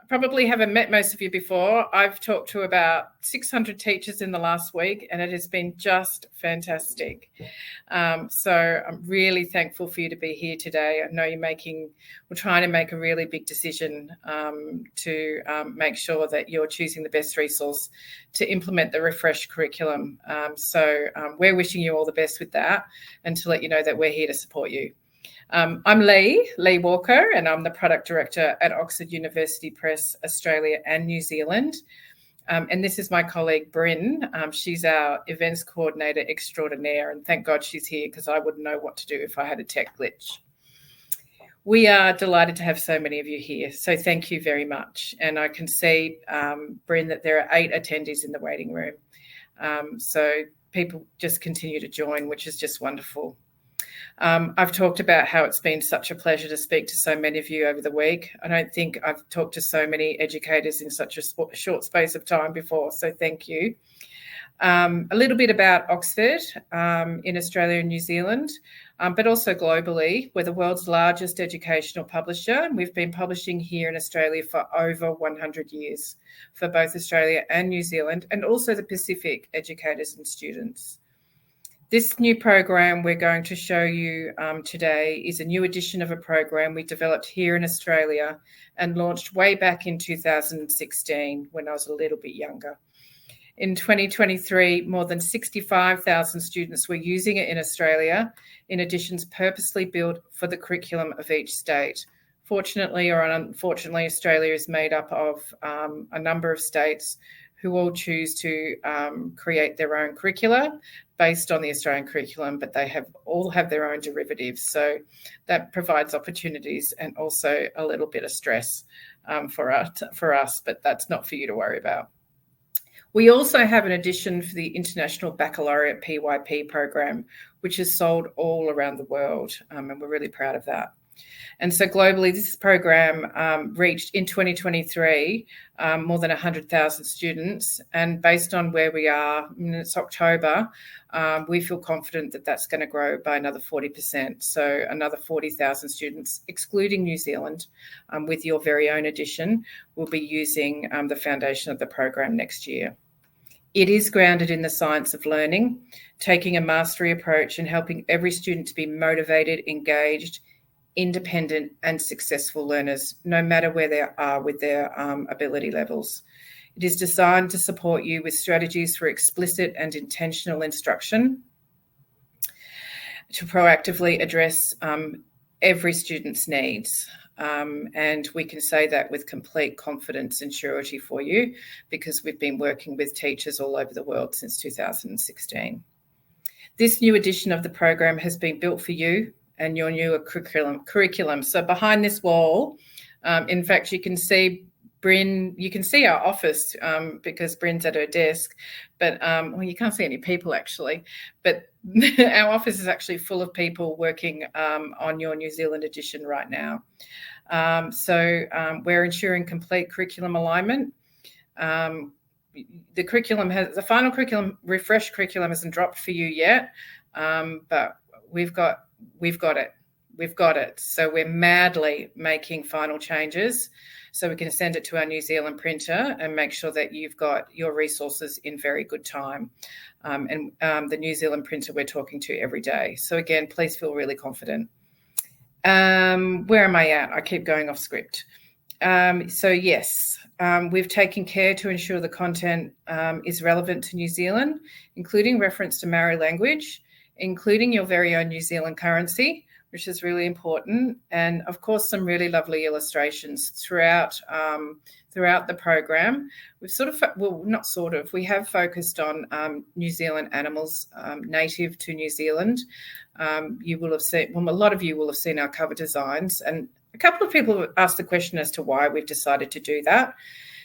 probably haven't met most of you before. I've talked to about 600 teachers in the last week, and it has been just fantastic. So I'm really thankful for you to be here today. I know we're trying to make a really big decision to make sure that you're choosing the best resource to implement the refreshed curriculum. So we're wishing you all the best with that, and to let you know that we're here to support you. I'm Lee Walker, and I'm the Product Director at Oxford University Press, Australia and New Zealand. And this is my colleague, Bryn. She's our events coordinator extraordinaire, and thank God she's here because I wouldn't know what to do if I had a tech glitch. We are delighted to have so many of you here, so thank you very much. And I can see, Bryn, that there are 8 attendees in the waiting room. So people just continue to join, which is just wonderful. I've talked about how it's been such a pleasure to speak to so many of you over the week. I don't think I've talked to so many educators in such a short space of time before, so thank you. A little bit about Oxford in Australia and New Zealand, but also globally. We're the world's largest educational publisher, and we've been publishing here in Australia for over 100 years for both Australia and New Zealand, and also the Pacific educators and students. This new program we're going to show you today is a new edition of a program we developed here in Australia and launched way back in 2016 when I was a little bit younger. In 2023, more than 65,000 students were using it in Australia in editions purposely built for the curriculum of each state. Fortunately or unfortunately, Australia is made up of a number of states who all choose to create their own curricula based on the Australian curriculum, but they all have their own derivatives. So that provides opportunities and also a little bit of stress for us, but that's not for you to worry about. We also have an edition for the International Baccalaureate PYP program, which is sold all around the world, and we're really proud of that. And so globally, this program reached in 2023 more than 100,000 students. And based on where we are, it's October, we feel confident that that's going to grow by another 40%. So another 40,000 students, excluding New Zealand, with your very own edition, will be using the foundation of the program next year. It is grounded in the science of learning, taking a mastery approach and helping every student to be motivated, engaged, independent and successful learners, no matter where they are with their ability levels. It is designed to support you with strategies for explicit and intentional instruction to proactively address every student's needs. And we can say that with complete confidence and surety for you because we've been working with teachers all over the world since 2016. This new edition of the program has been built for you and your newer curriculum. So behind this wall, in fact, you can see Bryn, you can see our office because Bryn's at her desk, but well, you can't see any people actually, but our office is actually full of people working on your New Zealand edition right now. So we're ensuring complete curriculum alignment. The final curriculum, refreshed curriculum hasn't dropped for you yet, but we've got it. So we're madly making final changes so we can send it to our New Zealand printer and make sure that you've got your resources in very good time. And the New Zealand printer we're talking to every day. So again, please feel really confident. Where am I at? I keep going off script. So yes, we've taken care to ensure the content is relevant to New Zealand, including reference to Maori language, including your very own New Zealand currency, which is really important, and of course some really lovely illustrations throughout the program. We have focused on New Zealand animals native to New Zealand. You will have seen, a lot of you will have seen our cover designs, and a couple of people have asked the question as to why we've decided to do that.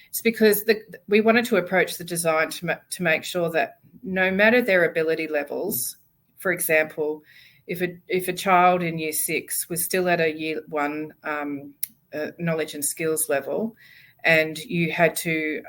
It's because we wanted to approach the design to make sure that no matter their ability levels, for example, if a child in Year 6 was still at a Year 1 knowledge and skills level, and you had to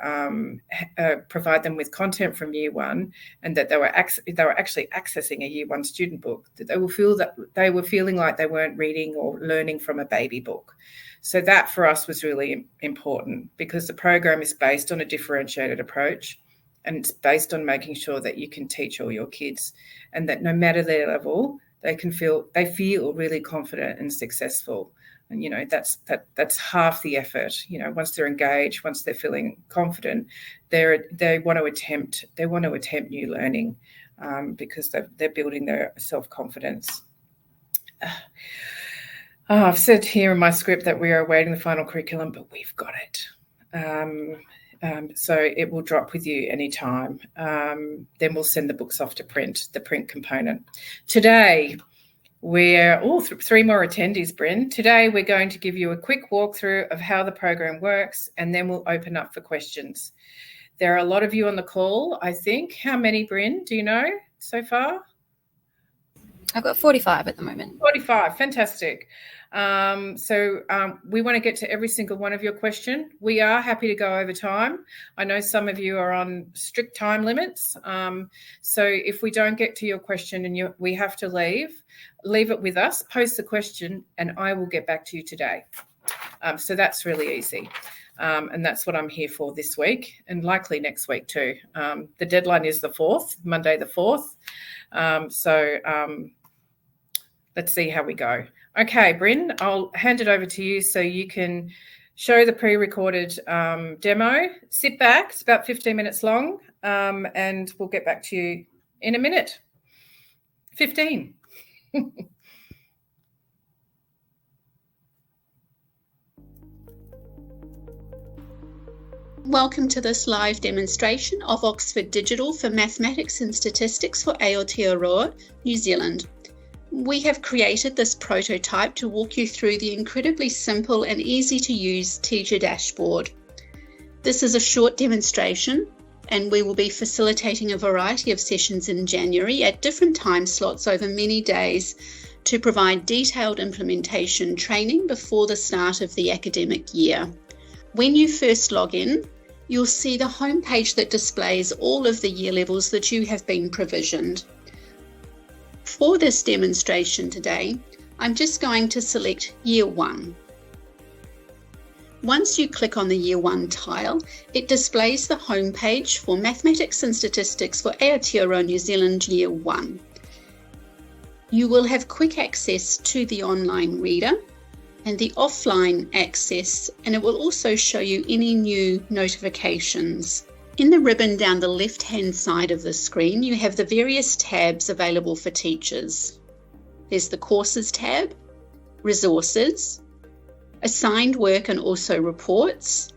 provide them with content from year one, and that they were actually accessing a year one student book, that they were feeling like they weren't reading or learning from a baby book. So that for us was really important, because the program is based on a differentiated approach, and it's based on making sure that you can teach all your kids, and that no matter their level, they feel really confident and successful. And that's half the effort. Once they're engaged, once they're feeling confident, they want to attempt new learning, because they're building their self-confidence. I've said here in my script that we are awaiting the final curriculum, but we've got it. So it will drop with you anytime. Then we'll send the books off to print, the print component. Today, we're 3 more attendees, Bryn. Today, we're going to give you a quick walkthrough of how the program works, and then we'll open up for questions. There are a lot of you on the call, I think. How many, Bryn, do you know so far? I've got 45 at the moment. 45, fantastic. So we want to get to every single one of your question. We are happy to go over time. I know some of you are on strict time limits. So if we don't get to your question and we have to leave it with us, post the question, and I will get back to you today. So that's really easy. And that's what I'm here for this week, and likely next week too. The deadline is the 4th, Monday the 4th. Let's see how we go. Okay, Bryn, I'll hand it over to you so you can show the pre-recorded demo. Sit back, it's about 15 minutes long, and we'll get back to you in a minute. 15. Welcome to this live demonstration of Oxford Digital for Mathematics and Statistics for Aotearoa, New Zealand. We have created this prototype to walk you through the incredibly simple and easy to use teacher dashboard. This is a short demonstration, and we will be facilitating a variety of sessions in January at different time slots over many days to provide detailed implementation training before the start of the academic year. When you first log in, you'll see the homepage that displays all of the year levels that you have been provisioned. For this demonstration today, I'm just going to select Year 1. Once you click on the Year 1 tile, it displays the homepage for Mathematics and Statistics for Aotearoa, New Zealand Year 1. You will have quick access to the online reader and the offline access, and it will also show you any new notifications. In the ribbon down the left-hand side of the screen, you have the various tabs available for teachers. There's the Courses tab, Resources, Assigned Work and also Reports.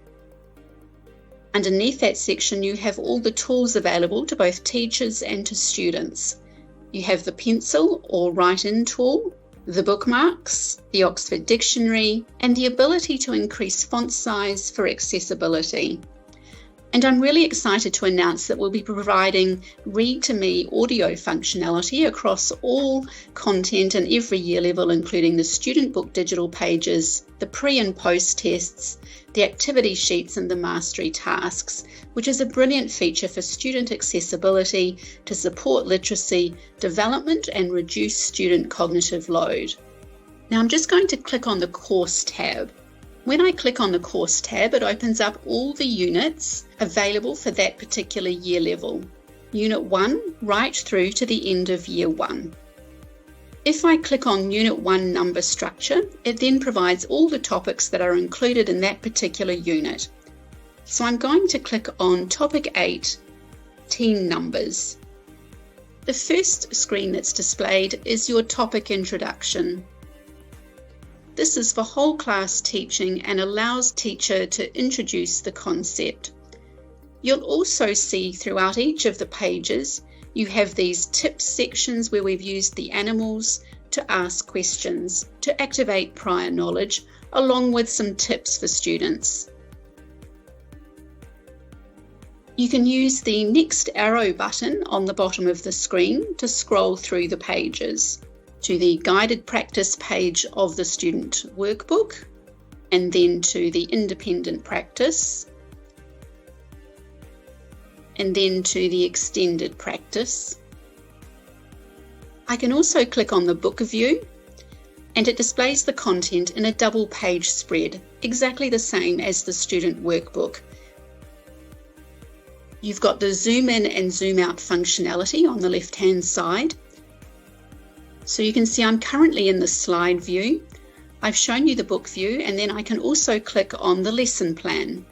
Underneath that section, you have all the tools available to both teachers and to students. You have the pencil or write-in tool, the bookmarks, the Oxford Dictionary, and the ability to increase font size for accessibility. And I'm really excited to announce that we'll be providing read-to-me audio functionality across all content and every year level, including the student book digital pages, the pre and post tests, the activity sheets and the mastery tasks, which is a brilliant feature for student accessibility to support literacy, development and reduce student cognitive load. Now I'm just going to click on the Course tab. When I click on the Course tab, it opens up all the units available for that particular year level. Unit 1 right through to the end of Year 1. If I click on Unit 1 number structure, it then provides all the topics that are included in that particular unit. So I'm going to click on Topic 8, Teen Numbers. The first screen that's displayed is your topic introduction. This is for whole class teaching and allows teacher to introduce the concept. You'll also see throughout each of the pages, you have these tips sections where we've used the animals to ask questions, to activate prior knowledge, along with some tips for students. You can use the next arrow button on the bottom of the screen to scroll through the pages to the guided practice page of the student workbook, and then to the independent practice, and then to the extended practice. I can also click on the book view, and it displays the content in a double page spread, exactly the same as the student workbook. You've got the zoom in and zoom out functionality on the left-hand side. So you can see I'm currently in the slide view. I've shown you the book view, and then I can also click on the lesson plan.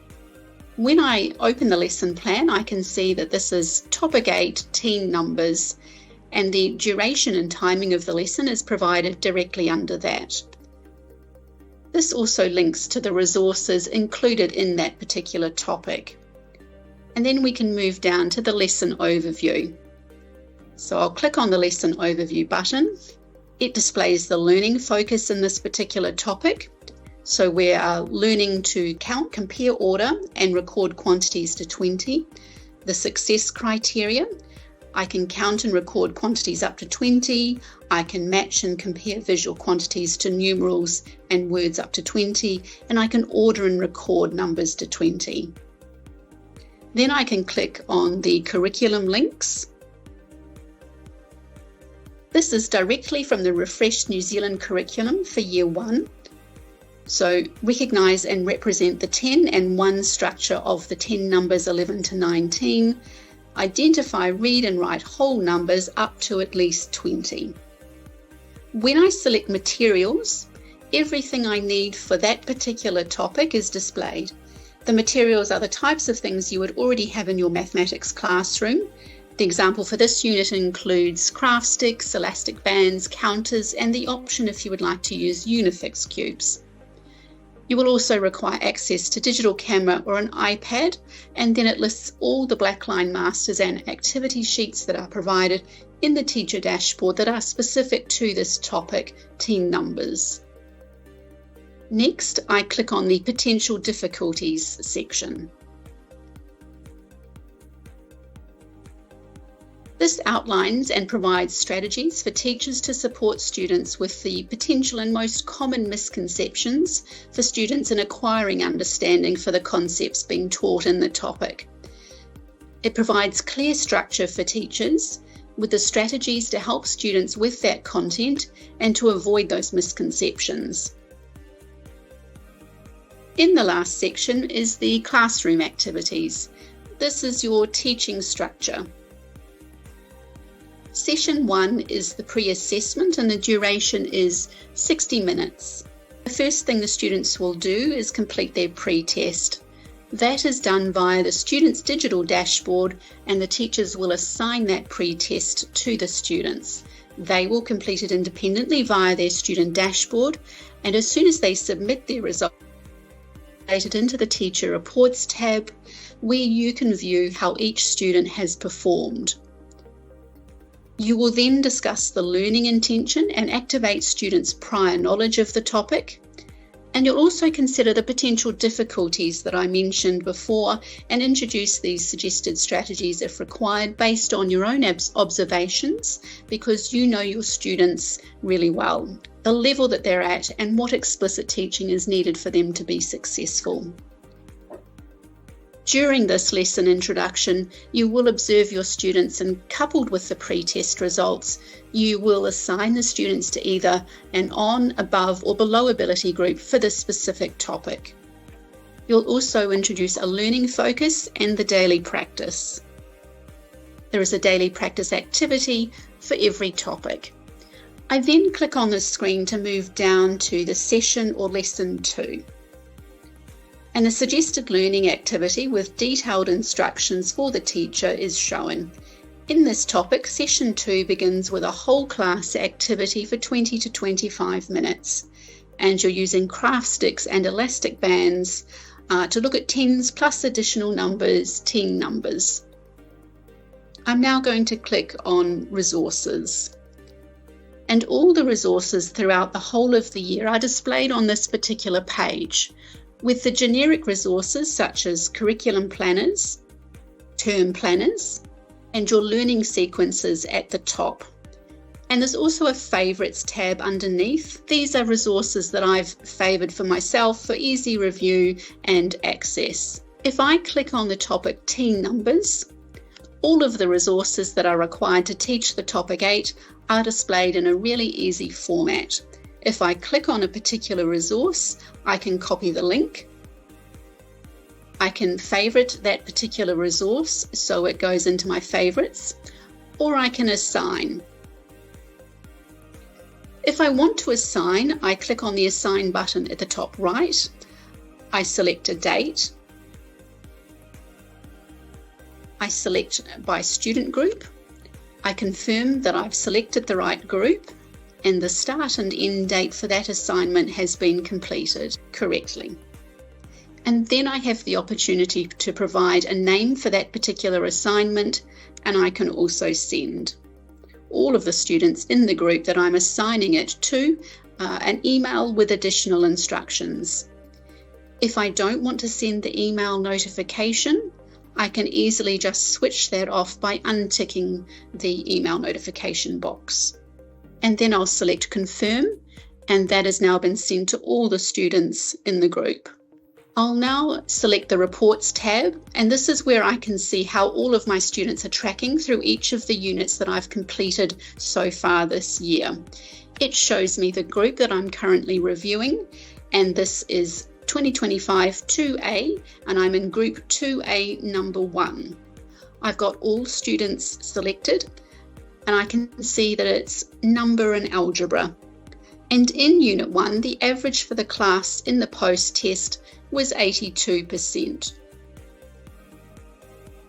When I open the lesson plan, I can see that this is Topic 8, Teen Numbers, and the duration and timing of the lesson is provided directly under that. This also links to the resources included in that particular topic. And then we can move down to the lesson overview. So I'll click on the lesson overview button. It displays the learning focus in this particular topic. So we are learning to count, compare, order, and record quantities to 20. The success criteria. I can count and record quantities up to 20. I can match and compare visual quantities to numerals and words up to 20. And I can order and record numbers to 20. Then I can click on the curriculum links. This is directly from the refreshed New Zealand curriculum for Year 1. So recognise and represent the 10 and 1 structure of the 10 numbers 11 to 19. Identify, read and write whole numbers up to at least 20. When I select materials, everything I need for that particular topic is displayed. The materials are the types of things you would already have in your mathematics classroom. The example for this unit includes craft sticks, elastic bands, counters, and the option if you would like to use Unifix cubes. You will also require access to digital camera or an iPad, and then it lists all the Blackline Masters and activity sheets that are provided in the teacher dashboard that are specific to this topic, teen numbers. Next, I click on the Potential Difficulties section. This outlines and provides strategies for teachers to support students with the potential and most common misconceptions for students in acquiring understanding for the concepts being taught in the topic. It provides clear structure for teachers with the strategies to help students with that content and to avoid those misconceptions. In the last section is the classroom activities. This is your teaching structure. Session 1 is the pre-assessment and the duration is 60 minutes. The first thing the students will do is complete their pre-test. That is done via the student's digital dashboard, and the teachers will assign that pre-test to the students. They will complete it independently via their student dashboard, and as soon as they submit their results, into the Teacher Reports tab, where you can view how each student has performed. You will then discuss the learning intention and activate students' prior knowledge of the topic. And you'll also consider the potential difficulties that I mentioned before and introduce these suggested strategies if required based on your own observations, because you know your students really well, the level that they're at and what explicit teaching is needed for them to be successful. During this lesson introduction, you will observe your students, and coupled with the pre-test results, you will assign the students to either an on, above or below ability group for this specific topic. You'll also introduce a learning focus and the daily practice. There is a daily practice activity for every topic. I then click on the screen to move down to the session or lesson 2. And the suggested learning activity with detailed instructions for the teacher is shown. In this topic, session 2 begins with a whole class activity for 20 to 25 minutes. And you're using craft sticks and elastic bands to look at tens plus additional numbers, teen numbers. I'm now going to click on resources. And all the resources throughout the whole of the year are displayed on this particular page, with the generic resources such as curriculum planners, term planners, and your learning sequences at the top. And there's also a favourites tab underneath. These are resources that I've favoured for myself for easy review and access. If I click on the topic Teen Numbers, all of the resources that are required to teach the topic 8 are displayed in a really easy format. If I click on a particular resource, I can copy the link. I can favourite that particular resource so it goes into my favourites, or I can assign. If I want to assign, I click on the Assign button at the top right. I select a date. I select by student group. I confirm that I've selected the right group and the start and end date for that assignment has been completed correctly. And then I have the opportunity to provide a name for that particular assignment, and I can also send all of the students in the group that I'm assigning it to an email with additional instructions. If I don't want to send the email notification, I can easily just switch that off by unticking the email notification box. And then I'll select confirm, and that has now been sent to all the students in the group. I'll now select the Reports tab, and this is where I can see how all of my students are tracking through each of the units that I've completed so far this year. It shows me the group that I'm currently reviewing, and this is 2025 2A, and I'm in Group 2A number 1. I've got all students selected, and I can see that it's number and algebra. And in Unit 1, the average for the class in the post-test was 82%.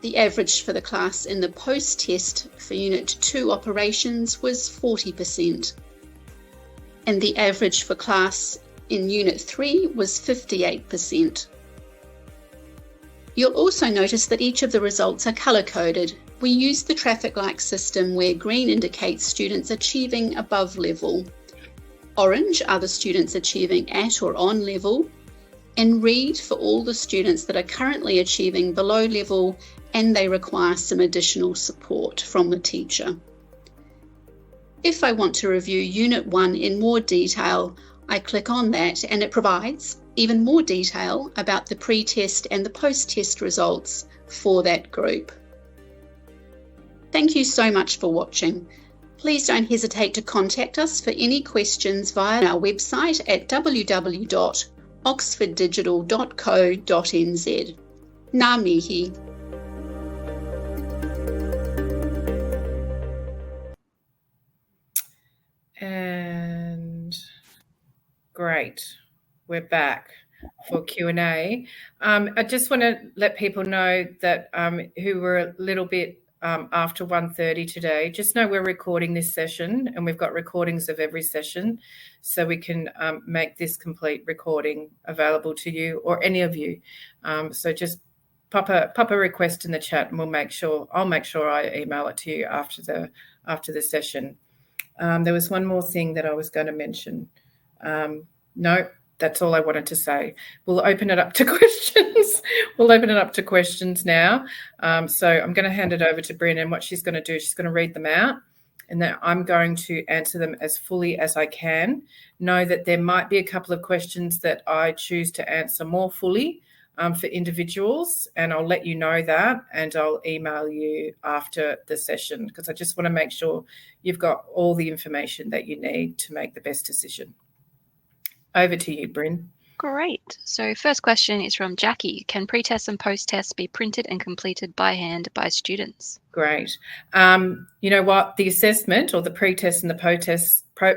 The average for the class in the post-test for Unit 2 operations was 40%. And the average for class in Unit 3 was 58%. You'll also notice that each of the results are colour-coded. We use the traffic light system where green indicates students achieving above level. Orange are the students achieving at or on level, and red for all the students that are currently achieving below level and they require some additional support from the teacher. If I want to review Unit 1 in more detail, I click on that and it provides even more detail about the pre-test and the post-test results for that group. Thank you so much for watching. Please don't hesitate to contact us for any questions via our website at www.oxforddigital.co.nz. Ngā mihi. And great, we're back for Q&A. I just want to let people know that who were a little bit after 1:30 today, just know we're recording this session and we've got recordings of every session, so we can make this complete recording available to you or any of you. So just pop a request in the chat and I'll make sure I email it to you after the session. There was one more thing that I was going to mention. No, that's all I wanted to say. We'll open it up to questions. We'll open it up to questions now. So I'm going to hand it over to Bryn, and what she's going to do, she's going to read them out, and then I'm going to answer them as fully as I can. Know that there might be a couple of questions that I choose to answer more fully for individuals, and I'll let you know that, and I'll email you after the session, because I just want to make sure you've got all the information that you need to make the best decision. Over to you, Bryn. Great. So first question is from Jackie. Can pre-tests and post-tests be printed and completed by hand by students? Great. You know what? The assessment, or the pre-test and the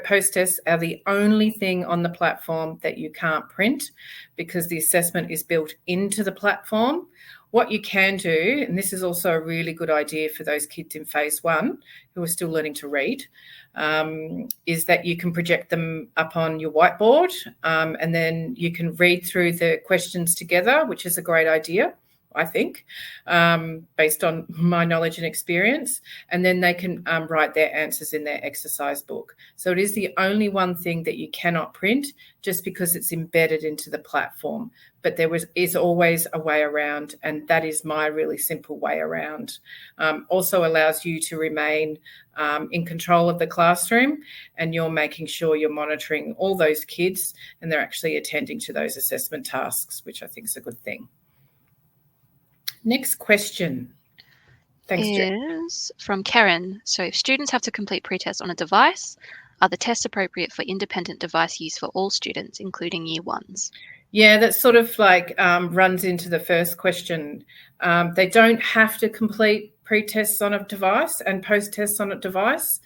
post-tests are the only thing on the platform that you can't print, because the assessment is built into the platform. What you can do, and this is also a really good idea for those kids in phase 1 who are still learning to read, is that you can project them up on your whiteboard, and then you can read through the questions together, which is a great idea. I think, based on my knowledge and experience, and then they can write their answers in their exercise book. So it is the only one thing that you cannot print, just because it's embedded into the platform. But there is always a way around, and that is my really simple way around. Also allows you to remain in control of the classroom, and you're making sure you're monitoring all those kids and they're actually attending to those assessment tasks, which I think is a good thing. Next question. Thanks, Jen. Is from Karen. So if students have to complete pre-tests on a device, are the tests appropriate for independent device use for all students, including year ones? Yeah, that sort of like runs into the first question. They don't have to complete pre-tests on a device and post-tests on a device.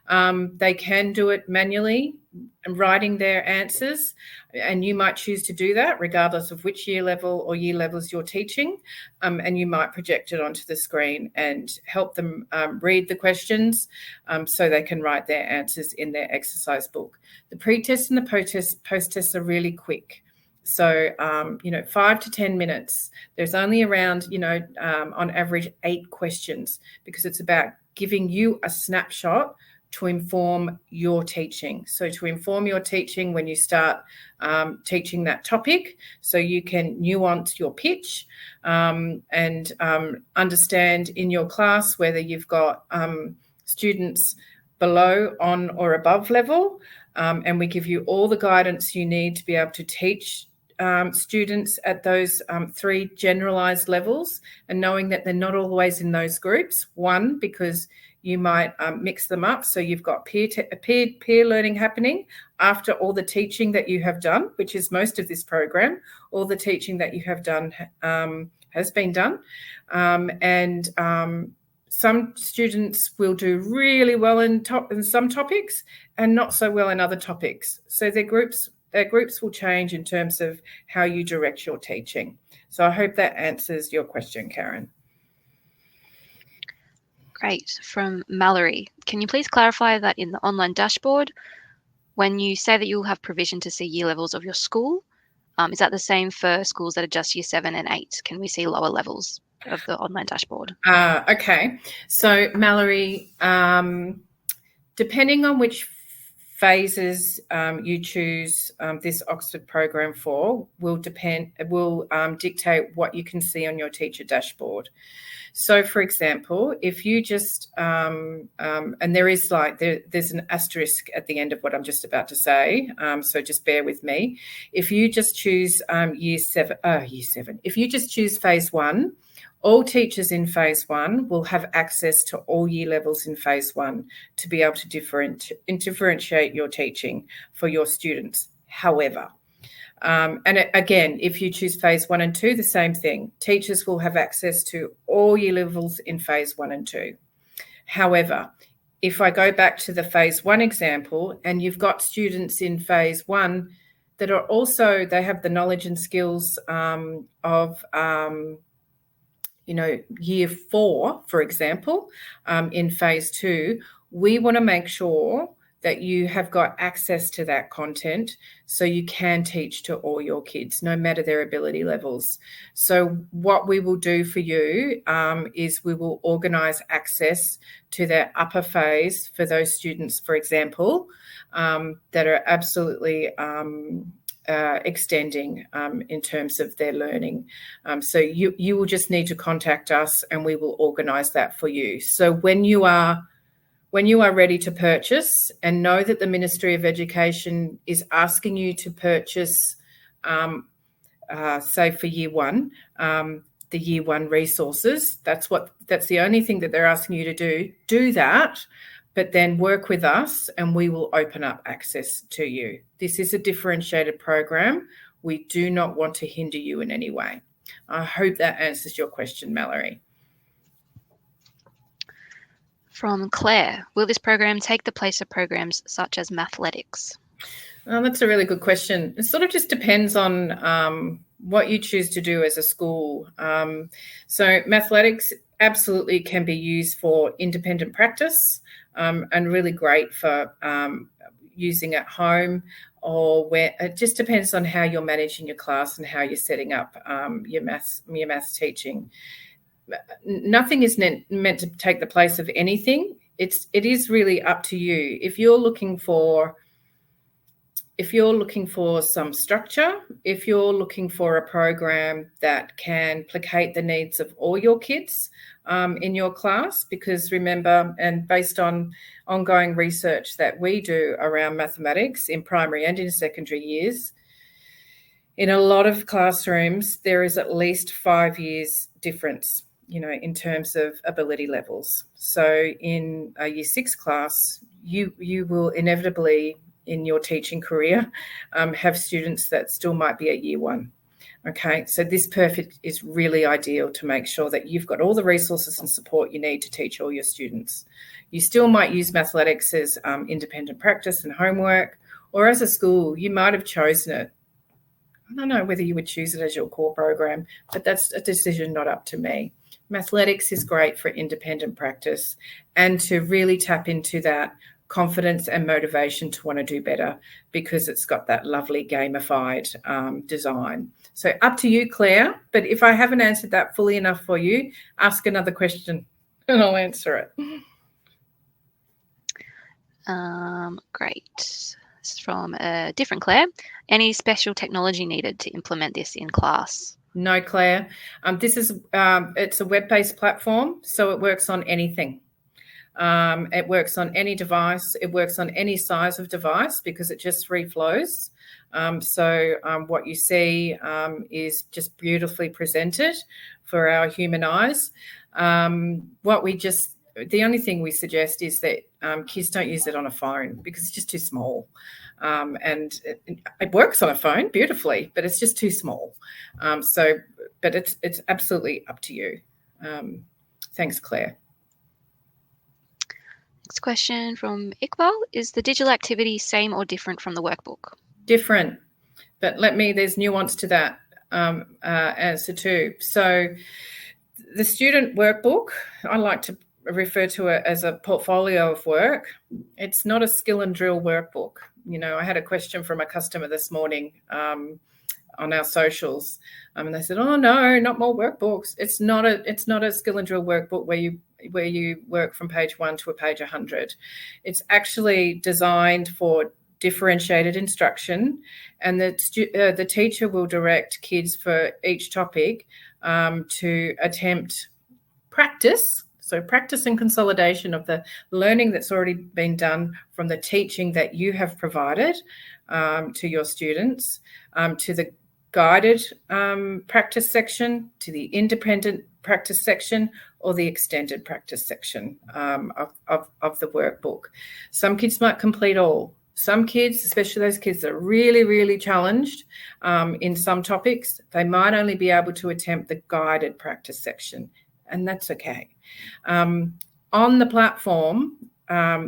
They can do it manually and writing their answers, and you might choose to do that regardless of which year level or year levels you're teaching, and you might project it onto the screen and help them read the questions so they can write their answers in their exercise book. The pre-test and the post-tests are really quick. So, 5 to 10 minutes. There's only around, on average 8 questions, because it's about giving you a snapshot to inform your teaching. So to inform your teaching when you start teaching that topic, so you can nuance your pitch and understand in your class whether you've got students below, on or above level, and we give you all the guidance you need to be able to teach students at those 3 generalised levels, and knowing that they're not always in those groups. One, because you might mix them up, so you've got peer learning happening after all the teaching that you have done, which is most of this program. All the teaching that you have done has been done, and some students will do really well in some topics and not so well in other topics. So their groups will change in terms of how you direct your teaching. So I hope that answers your question, Karen. Great. From Mallory, can you please clarify that in the online dashboard, when you say that you'll have provision to see year levels of your school, is that the same for schools that are just year 7 and 8? Can we see lower levels of the online dashboard? Okay. So Mallory, depending on which phases you choose this Oxford program for will dictate what you can see on your teacher dashboard. So, for example, if you just and there's an asterisk at the end of what I'm just about to say, so just bear with me. If you just choose year seven, if you just choose phase 1. All teachers in phase 1 will have access to all year levels in phase 1 to be able to differentiate your teaching for your students. However, again, if you choose phase 1 and 2, the same thing. Teachers will have access to all year levels in phase 1 and 2. However, if I go back to the phase 1 example, and you've got students in phase 1 that are also, they have the knowledge and skills of year 4, for example, in phase 2, we want to make sure that you have got access to that content so you can teach to all your kids, no matter their ability levels. So what we will do for you is we will organise access to their upper phase for those students, for example, that are absolutely extending in terms of their learning. So you will just need to contact us and we will organise that for you. So when you are ready to purchase, and know that the Ministry of Education is asking you to purchase, say for year 1, the year 1 resources, that's the only thing that they're asking you to do that. But then work with us and we will open up access to you. This is a differentiated program. We do not want to hinder you in any way. I hope that answers your question, Mallory. From Claire, will this program take the place of programs such as Mathletics? That's a really good question. It sort of just depends on what you choose to do as a school. So Mathletics absolutely can be used for independent practice and really great for using at home or where it just depends on how you're managing your class and how you're setting up your maths teaching. Nothing is meant to take the place of anything. It is really up to you. If you're looking for some structure, if you're looking for a program that can placate the needs of all your kids in your class, because remember, and based on ongoing research that we do around mathematics in primary and in secondary years, in a lot of classrooms, there is at least 5 years difference, in terms of ability levels. So in a year 6 class, you will inevitably in your teaching career have students that still might be at year 1. Okay, so this perfect is really ideal to make sure that you've got all the resources and support you need to teach all your students. You still might use mathematics as independent practice and homework, or as a school, you might have chosen it. I don't know whether you would choose it as your core program, but that's a decision not up to me. Mathematics is great for independent practice and to really tap into that confidence and motivation to want to do better, because it's got that lovely gamified design. So up to you, Claire, but if I haven't answered that fully enough for you, ask another question and I'll answer it. Great. This is from a different Claire. Any special technology needed to implement this in class? No, Claire. This is it's a web-based platform, so it works on anything. It works on any device. It works on any size of device because it just free flows. So what you see is just beautifully presented for our human eyes. The only thing we suggest is that kids don't use it on a phone because it's just too small. And it works on a phone beautifully, but it's just too small. But it's absolutely up to you. Thanks, Claire. Next question from Iqbal. Is the digital activity same or different from the workbook? Different, but there's nuance to that answer too. So the student workbook, I like to refer to it as a portfolio of work. It's not a skill and drill workbook. I had a question from a customer this morning on our socials, and they said, "Oh no, not more workbooks." It's not a skill and drill workbook where you work from page 1 to page 100. It's actually designed for differentiated instruction, and the teacher will direct kids for each topic to attempt practice. So practice and consolidation of the learning that's already been done from the teaching that you have provided to your students, to the guided practice section, to the independent practice section, or the extended practice section of the workbook. Some kids might complete all. Some kids, especially those kids that are really, really challenged in some topics, they might only be able to attempt the guided practice section, and that's okay. On the platform,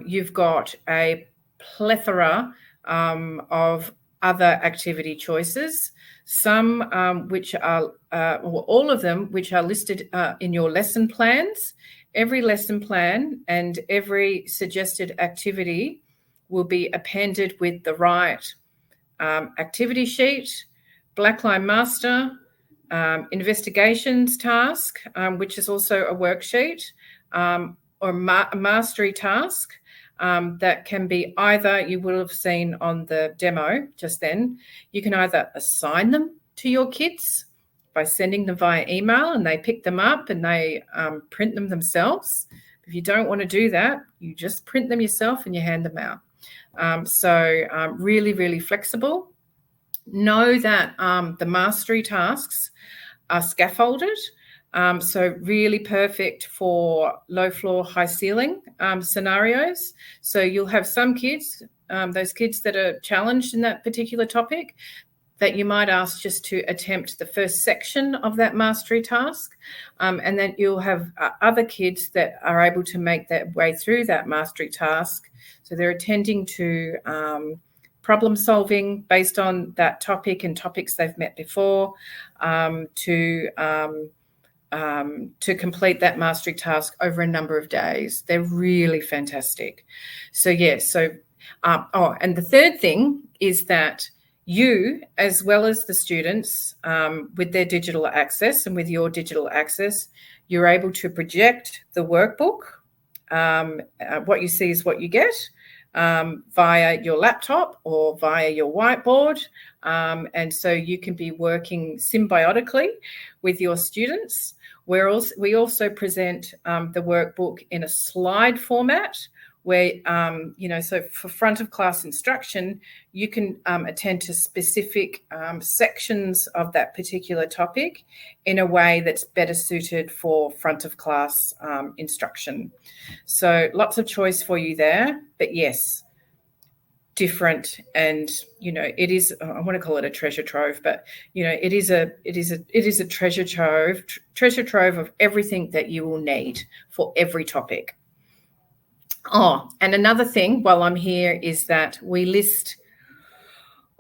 you've got a plethora of other activity choices, some which are, or all of them, which are listed in your lesson plans. Every lesson plan and every suggested activity will be appended with the right activity sheet, Blackline Master, investigations task, which is also a worksheet, or a mastery task that can be either, you will have seen on the demo just then, you can either assign them to your kids by sending them via email and they pick them up and they print them themselves. If you don't want to do that, you just print them yourself and you hand them out. Really, really flexible. Know that the mastery tasks are scaffolded, so really perfect for low floor, high ceiling scenarios. So you'll have some kids, those kids that are challenged in that particular topic, that you might ask just to attempt the first section of that mastery task, and then you'll have other kids that are able to make their way through that mastery task. So they're attending to problem solving based on that topic and topics they've met before, to complete that mastery task over a number of days. They're really fantastic. So yes, so And the third thing is that you, as well as the students, with their digital access and with your digital access, you're able to project the workbook. What you see is what you get via your laptop or via your whiteboard. And so you can be working symbiotically with your students. We also present the workbook in a slide format where, so for front of class instruction, you can attend to specific sections of that particular topic in a way that's better suited for front of class instruction. So lots of choice for you there, but yes, different. And it is, I want to call it a treasure trove, but it is a treasure trove of everything that you will need for every topic. And another thing while I'm here is that we list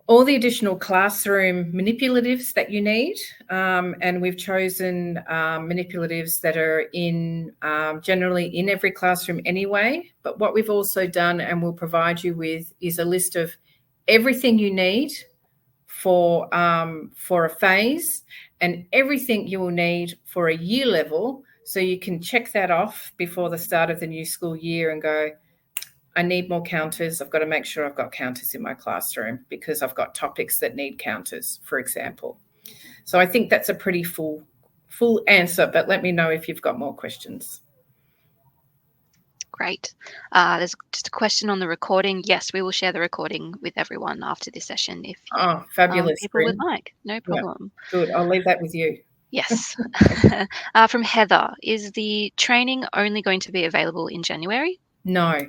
all the additional classroom manipulatives that you need, and we've chosen manipulatives that are in generally in every classroom anyway. But what we've also done and will provide you with is a list of everything you need for a phase and everything you will need for a year level, so you can check that off before the start of the new school year and go, I need more counters. I've got to make sure I've got counters in my classroom because I've got topics that need counters, for example. So I think that's a pretty full answer, but let me know if you've got more questions. Great. There's just a question on the recording. Yes, we will share the recording with everyone after this session if fabulous. People would like. No problem. Yeah, good. I'll leave that with you. Yes. From Heather, is the training only going to be available in January? No.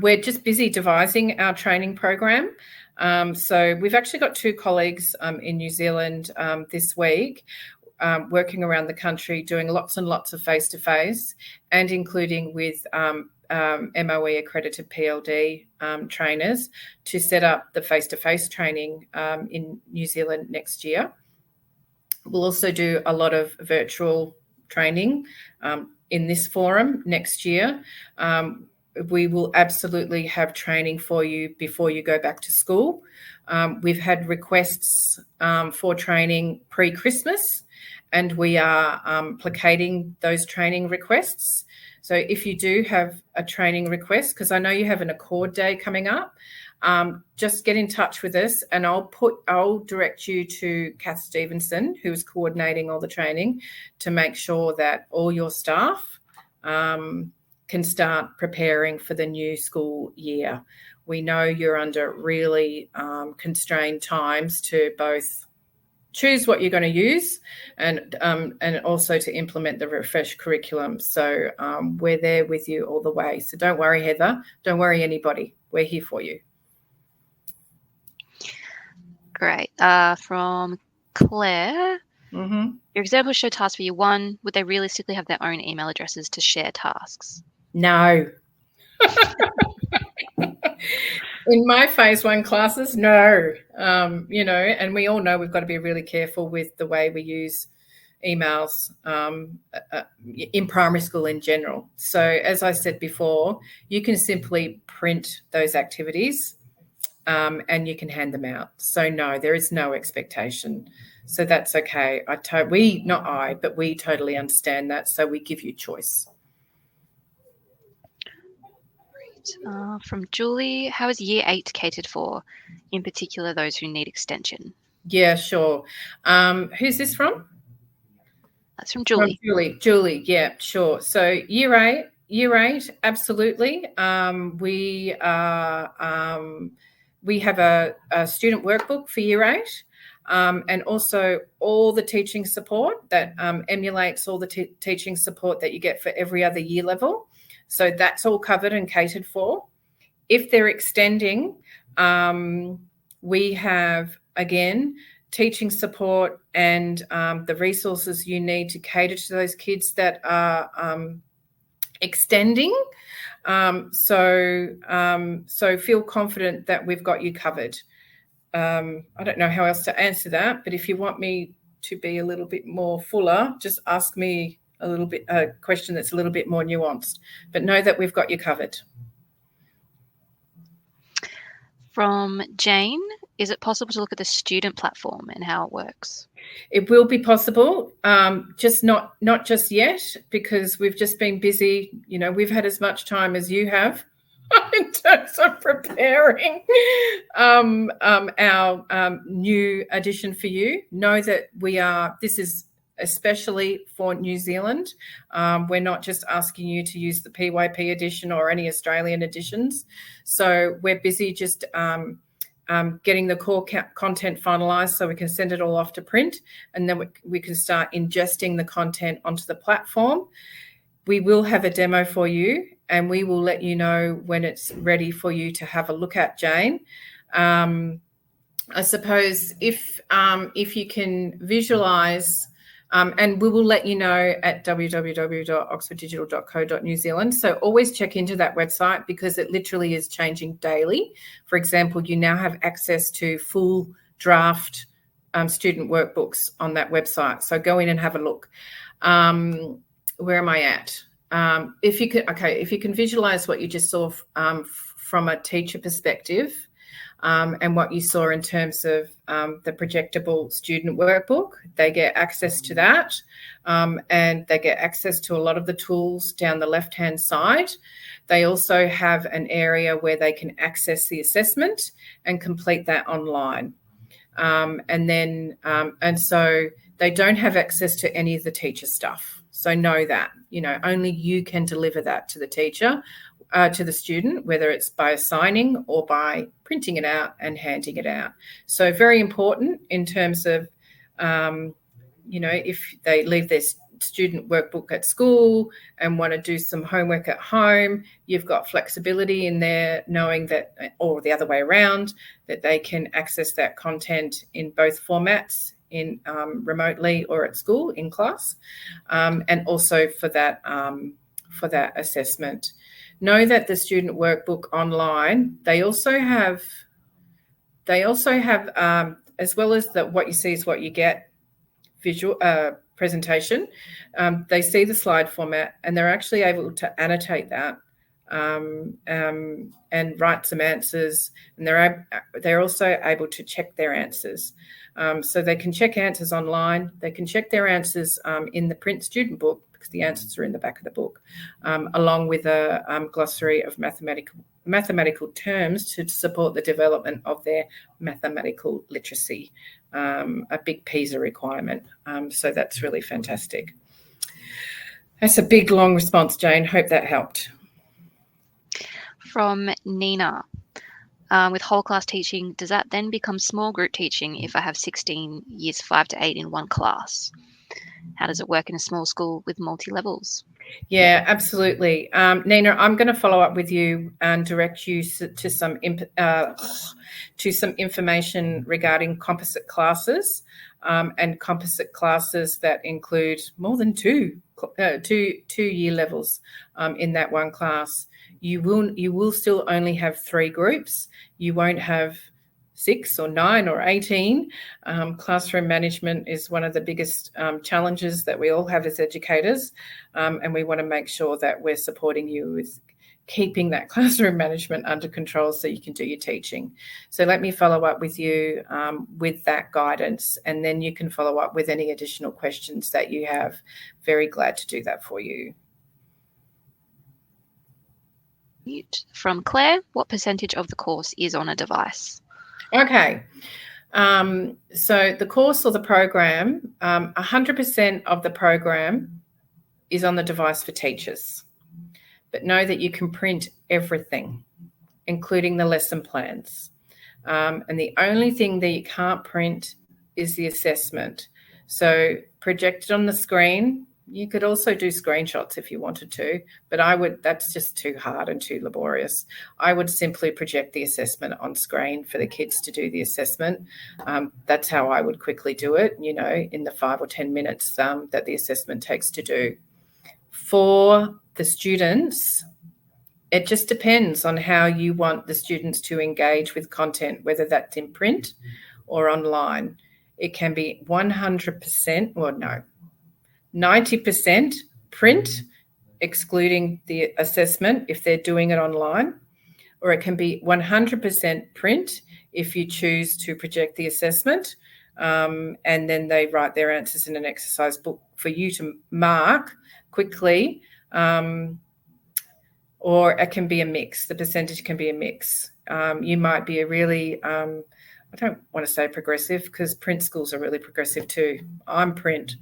We're just busy devising our training program. So we've actually got 2 colleagues in New Zealand this week working around the country doing lots and lots of face-to-face and including with MOE accredited PLD trainers to set up the face-to-face training in New Zealand next year. We'll also do a lot of virtual training in this forum next year. We will absolutely have training for you before you go back to school. We've had requests for training pre-Christmas, and we are placating those training requests. So if you do have a training request, because I know you have an Accord Day coming up, just get in touch with us and I'll direct you to Kath Stevenson, who is coordinating all the training, to make sure that all your staff can start preparing for the new school year. We know you're under really constrained times to both choose what you're going to use and also to implement the refreshed curriculum. So we're there with you all the way. So don't worry, Heather. Don't worry, anybody. We're here for you. Great. From Claire, your examples show tasks for year 1. Would they realistically have their own email addresses to share tasks? No. In my phase 1 classes, no. And we all know we've got to be really careful with the way we use emails in primary school in general. So as I said before, you can simply print those activities and you can hand them out. So no, there is no expectation. So that's okay. We totally understand that. So we give you choice. From Julie, how is year 8 catered for, in particular those who need extension? Yeah, sure. Who's this from? That's from Julie. Julie, yeah, sure. So year 8, absolutely. We have a student workbook for year 8. And also all the teaching support that emulates all the teaching support that you get for every other year level. So that's all covered and catered for. If they're extending, we have, again, teaching support and the resources you need to cater to those kids that are extending. So feel confident that we've got you covered. I don't know how else to answer that, but if you want me to be a little bit more fuller, just ask me a question that's a little bit more nuanced. But know that we've got you covered. From Jane, is it possible to look at the student platform and how it works? It will be possible, just not just yet, because we've just been busy. We've had as much time as you have in terms of preparing our new edition for you. Know that this is especially for New Zealand. We're not just asking you to use the PYP edition or any Australian editions. So we're busy just getting the core content finalised so we can send it all off to print, and then we can start ingesting the content onto the platform. We will have a demo for you, and we will let you know when it's ready for you to have a look at, Jane. I suppose if you can visualise, and we will let you know at www.oxforddigital.co.nz. So always check into that website because it literally is changing daily. For example, you now have access to full draft student workbooks on that website. So go in and have a look. Where am I at? If you can visualize what you just saw from a teacher perspective, and what you saw in terms of the projectable student workbook, they get access to that, and they get access to a lot of the tools down the left-hand side. They also have an area where they can access the assessment and complete that online. And so they don't have access to any of the teacher stuff. So know that, only you can deliver that to the teacher, to the student, whether it's by assigning or by printing it out and handing it out. So very important in terms of, if they leave their student workbook at school and want to do some homework at home, you've got flexibility in there, knowing that, or the other way around, that they can access that content in both formats, in remotely or at school in class, and also for that assessment. Know that the student workbook online, they also have, as well as what you see is what you get visual presentation, they see the slide format and they're actually able to annotate that and write some answers, and they're also able to check their answers. So they can check answers online, they can check their answers in the print student book, because the answers are in the back of the book, along with a glossary of mathematical terms to support the development of their mathematical literacy, a big PISA requirement. So that's really fantastic. That's a big, long response, Jane. Hope that helped. From Nina, with whole class teaching, does that then become small group teaching if I have 16 years 5 to 8 in one class? How does it work in a small school with multi-levels? Yeah, absolutely. Nina, I'm going to follow up with you and direct you to some information regarding composite classes, and composite classes that include more than two year levels in that one class. You will still only have 3 groups. You won't have 6 or 9 or 18. Classroom management is one of the biggest challenges that we all have as educators, and we want to make sure that we're supporting you with keeping that classroom management under control so you can do your teaching. So let me follow up with you with that guidance, and then you can follow up with any additional questions that you have. Very glad to do that for you. From Claire, what percentage of the course is on a device? Okay. So the course or the program, 100% of the program is on the device for teachers. But know that you can print everything, including the lesson plans. And the only thing that you can't print is the assessment. So projected on the screen, you could also do screenshots if you wanted to, but that's just too hard and too laborious. I would simply project the assessment on screen for the kids to do the assessment. That's how I would quickly do it, in the 5 or 10 minutes that the assessment takes to do. For the students, it just depends on how you want the students to engage with content, whether that's in print or online. It can be 100%, 90% print, excluding the assessment if they're doing it online, or it can be 100% print if you choose to project the assessment, and then they write their answers in an exercise book for you to mark quickly, or it can be a mix. The percentage can be a mix. You might be a really, I don't want to say progressive, because print schools are really progressive too. I'm print.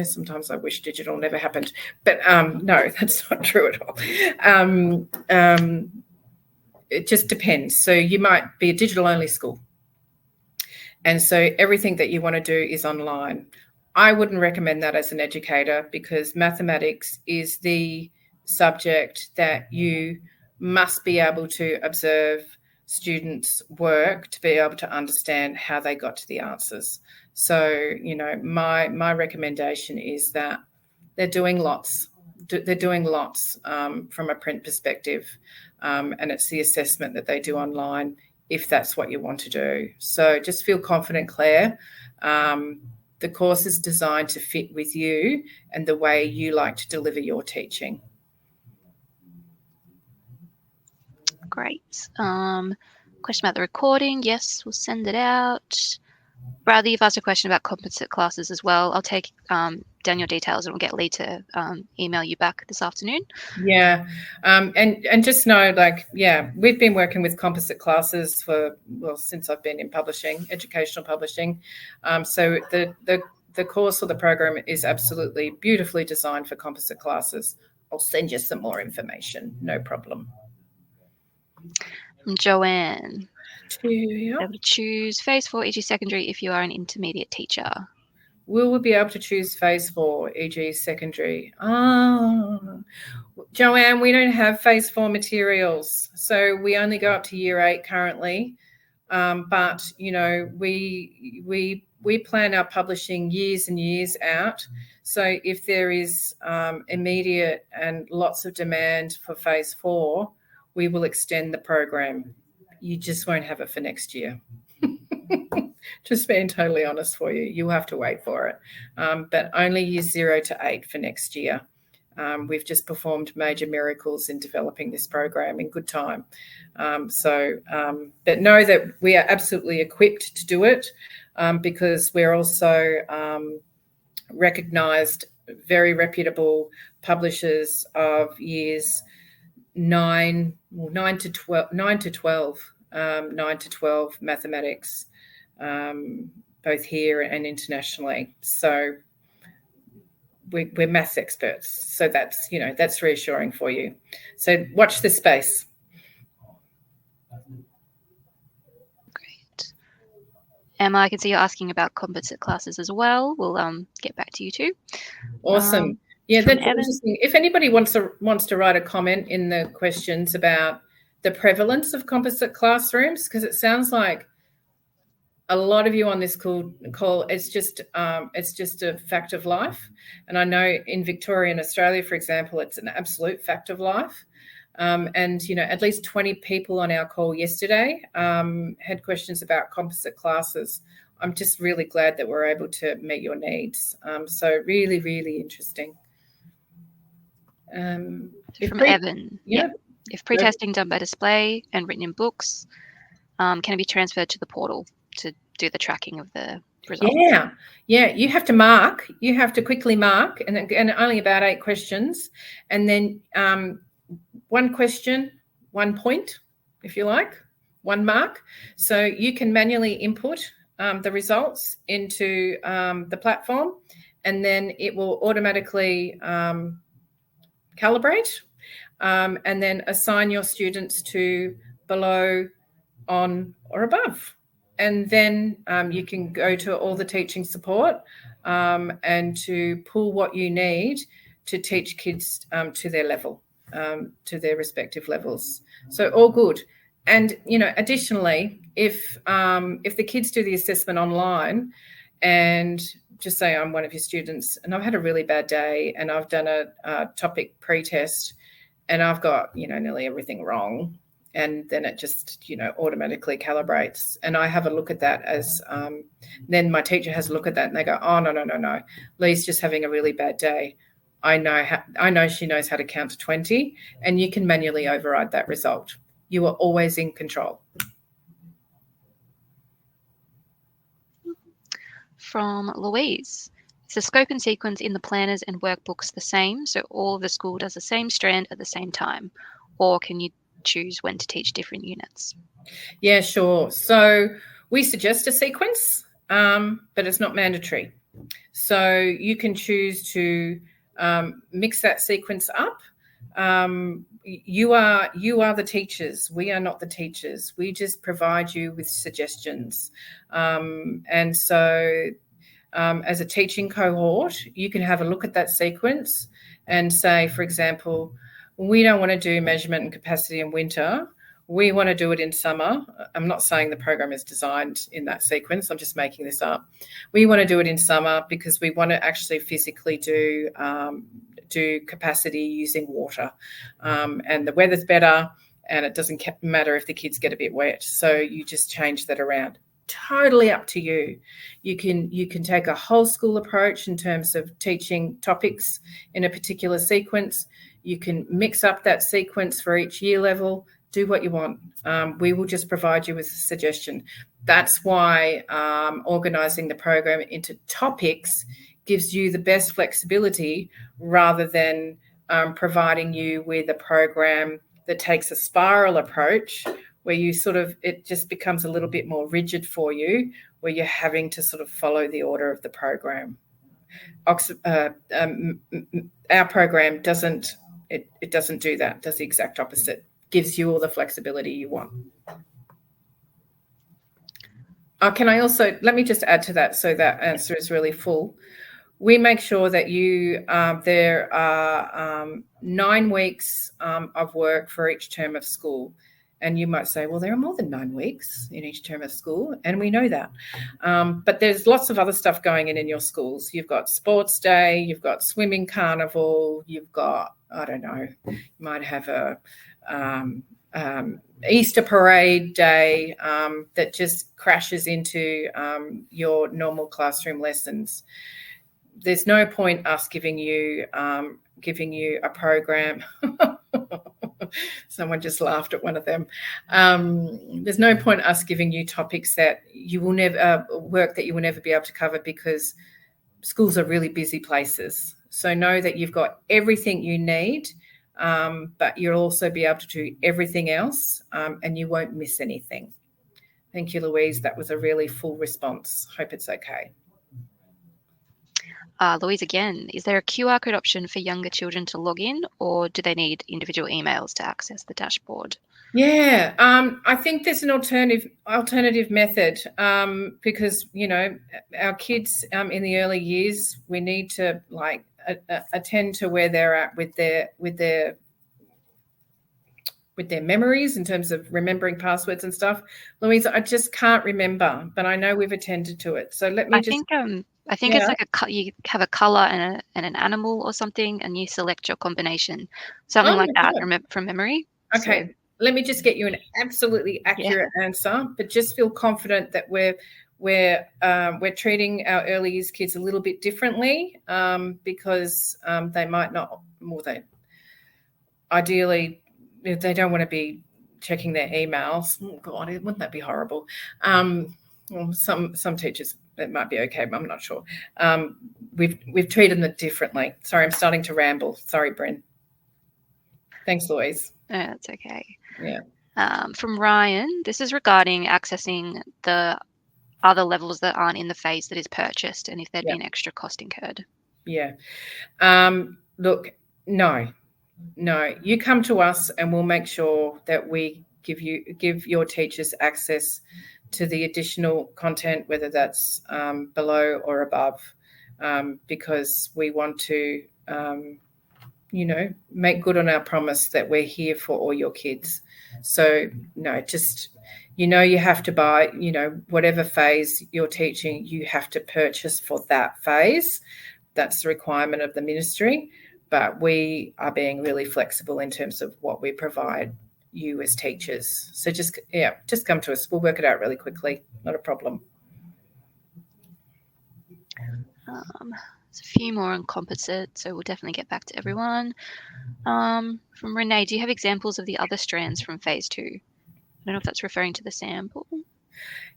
Sometimes I wish digital never happened, but no, that's not true at all. It just depends. So you might be a digital-only school, and so everything that you want to do is online. I wouldn't recommend that as an educator, because mathematics is the subject that you must be able to observe students' work to be able to understand how they got to the answers. So, my recommendation is that they're doing lots. They're doing lots from a print perspective, and it's the assessment that they do online if that's what you want to do. So just feel confident, Claire. The course is designed to fit with you and the way you like to deliver your teaching. Great. Question about the recording. Yes, we'll send it out. Bradley, you've asked a question about composite classes as well. I'll take down your details and we'll get Lee to email you back this afternoon. Yeah. And just know, we've been working with composite classes since I've been in publishing, educational publishing. So the course or the program is absolutely beautifully designed for composite classes. I'll send you some more information. No problem. Joanne. Yeah. Able to choose Phase 4 EG Secondary if you are an intermediate teacher. Will we be able to choose Phase 4 EG Secondary? Joanne, we don't have Phase 4 materials, so we only go up to Year 8 currently. But we plan our publishing years and years out. So if there is immediate and lots of demand for Phase 4, we will extend the program. You just won't have it for next year. Just being totally honest for you, you'll have to wait for it. But only Years 0 to 8 for next year. We've just performed major miracles in developing this program in good time. But know that we are absolutely equipped to do it, because we're also recognised very reputable publishers of years 9 to 12 mathematics, both here and internationally. So we're maths experts. So that's reassuring for you. So watch this space. Great. Emma, I can see you're asking about composite classes as well. We'll get back to you too. Awesome. Yeah, that's interesting. If anybody wants to write a comment in the questions about the prevalence of composite classrooms, because it sounds like a lot of you on this call, it's just a fact of life. And I know in Victoria and Australia, for example, it's an absolute fact of life. And at least 20 people on our call yesterday had questions about composite classes. I'm just really glad that we're able to meet your needs. So really, really interesting. From Evan. Yeah. If pre-testing done by display and written in books, can it be transferred to the portal to do the tracking of the results? Yeah. You have to mark. You have to quickly mark, and only about 8 questions, and then 1 question, 1 point, if you like, 1 mark. So you can manually input the results into the platform, and then it will automatically calibrate, and then assign your students to below, on, or above. And then you can go to all the teaching support and to pull what you need to teach kids to their level, to their respective levels. So all good. And, additionally, if the kids do the assessment online, and just say I'm one of your students and I've had a really bad day and I've done a topic pre-test and I've got, nearly everything wrong, and then it just, automatically calibrates. And I have a look at that as, then my teacher has a look at that and they go, oh, no. Lee's just having a really bad day. I know she knows how to count to 20, and you can manually override that result. You are always in control. From Louise. Is the scope and sequence in the planners and workbooks the same, so all of the school does the same strand at the same time? Or can you choose when to teach different units? Yeah, sure. So we suggest a sequence, but it's not mandatory. So you can choose to mix that sequence up. You are the teachers. We are not the teachers. We just provide you with suggestions. And so as a teaching cohort, you can have a look at that sequence and say, for example, we don't want to do measurement and capacity in winter. We want to do it in summer. I'm not saying the program is designed in that sequence. I'm just making this up. We want to do it in summer because we want to actually physically do capacity using water. And the weather's better, and it doesn't matter if the kids get a bit wet. So you just change that around. Totally up to you. You can take a whole school approach in terms of teaching topics in a particular sequence. You can mix up that sequence for each year level. Do what you want. We will just provide you with a suggestion. That's why organising the program into topics gives you the best flexibility rather than providing you with a program that takes a spiral approach where you it just becomes a little bit more rigid for you, where you're having to sort of follow the order of the program. Our program doesn't do that. It does the exact opposite. Gives you all the flexibility you want. Can I also, let me just add to that so that answer is really full. We make sure that there are 9 weeks of work for each term of school. And you might say, well, there are more than 9 weeks in each term of school, and we know that. But there's lots of other stuff going in your schools. You've got sports day, you've got swimming carnival, you've got, I don't know, you might have a Easter parade day that just crashes into your normal classroom lessons. There's no point us giving you a program. Someone just laughed at one of them. There's no point us giving you topics that you will never work that you will never be able to cover, because schools are really busy places. So know that you've got everything you need, but you'll also be able to do everything else, and you won't miss anything. Thank you, Louise. That was a really full response. Hope it's okay. Louise again, is there a QR code option for younger children to log in, or do they need individual emails to access the dashboard? Yeah, I think there's an alternative method, because, our kids in the early years, we need to attend to where they're at with their memories in terms of remembering passwords and stuff. Louise, I just can't remember, but I know we've attended to it. So let me I think it's like you have a color and an animal or something, and you select your combination, something like that from memory. Okay, so let me just get you an absolutely accurate answer, but just feel confident that we're treating our early years kids a little bit differently, because they might not, ideally, if they don't want to be checking their emails. Oh God, wouldn't that be horrible? Well, some teachers, it might be okay, but I'm not sure. We've treated them differently. Sorry, I'm starting to ramble. Sorry, Bryn. Thanks, Louise. That's okay. Yeah. From Ryan, this is regarding accessing the other levels that aren't in the phase that is purchased, and if there'd be an extra cost incurred. Yeah. Look, no. You come to us, and we'll make sure that we give your teachers access to the additional content, whether that's below or above, because we want to, make good on our promise that we're here for all your kids. So, no, just, you have to buy, whatever phase you're teaching, you have to purchase for that phase. That's the requirement of the ministry. But we are being really flexible in terms of what we provide you as teachers. So just come to us. We'll work it out really quickly. Not a problem. There's a few more on composite, so we'll definitely get back to everyone. From Renee, do you have examples of the other strands from phase 2? I don't know if that's referring to the sample.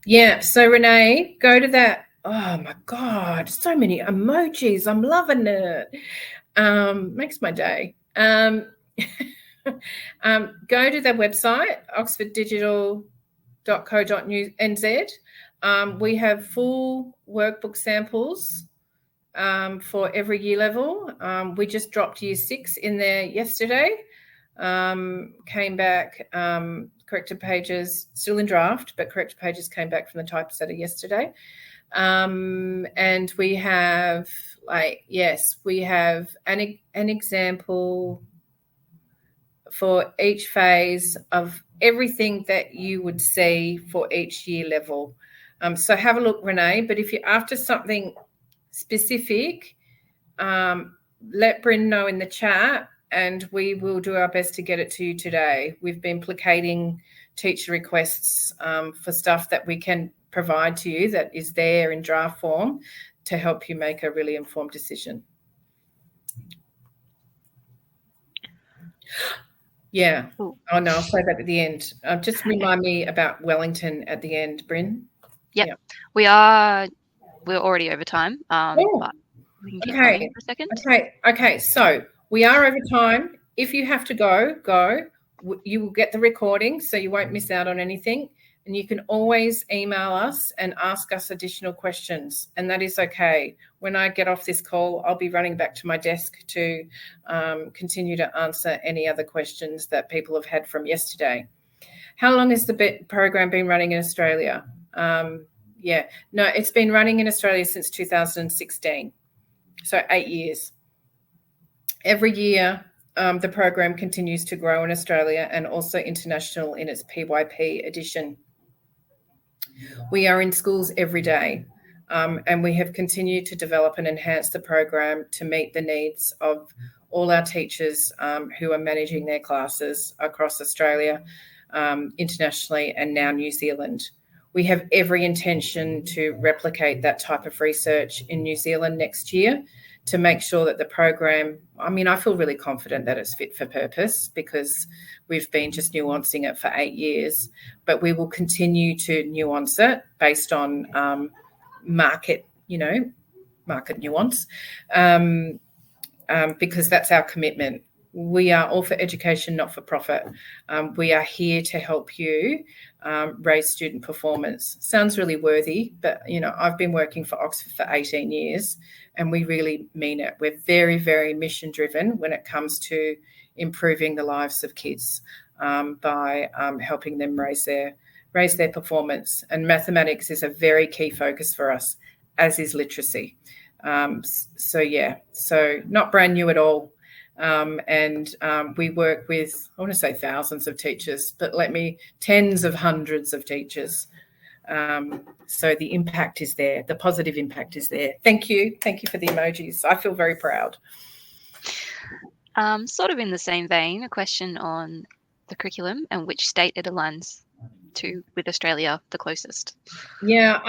Yeah, so Renee, go to that. Oh my God, so many emojis. I'm loving it. Makes my day. Go to their website, oxforddigital.co.nz. We have full workbook samples for every year level. We just dropped year 6 in there yesterday. Came back, corrected pages, still in draft, but corrected pages came back from the typesetter yesterday. And we have we have an example for each phase of everything that you would see for each year level. So have a look, Renee, but if you're after something specific, let Bryn know in the chat and we will do our best to get it to you today. We've been placating teacher requests for stuff that we can provide to you that is there in draft form to help you make a really informed decision. Yeah. Ooh. Oh, no, I'll say that at the end. Just remind me about Wellington at the end, Bryn. Yep. We're already over time, but we can keep going for a second. Okay. So we are over time. If you have to go. You will get the recording, so you won't miss out on anything. And you can always email us and ask us additional questions, and that is okay. When I get off this call, I'll be running back to my desk to continue to answer any other questions that people have had from yesterday. How long has the program been running in Australia? It's been running in Australia since 2016, so 8 years. Every year, the program continues to grow in Australia and also international in its PYP edition. We are in schools every day, and we have continued to develop and enhance the program to meet the needs of all our teachers who are managing their classes across Australia, internationally, and now New Zealand. We have every intention to replicate that type of research in New Zealand next year to make sure that the program, I feel really confident that it's fit for purpose because we've been just nuancing it for 8 years, but we will continue to nuance it based on market nuance, because that's our commitment. We are all for education, not for profit. We are here to help you raise student performance. Sounds really worthy, but, I've been working for Oxford for 18 years and we really mean it. We're very, very mission driven when it comes to improving the lives of kids by helping them raise their performance. And mathematics is a very key focus for us, as is literacy. So not brand new at all. We work with, I want to say thousands of teachers, but tens of hundreds of teachers. So the impact is there. The positive impact is there. Thank you. Thank you for the emojis. I feel very proud. Sort of in the same vein, a question on the curriculum and which state it aligns to with Australia the closest. Yeah,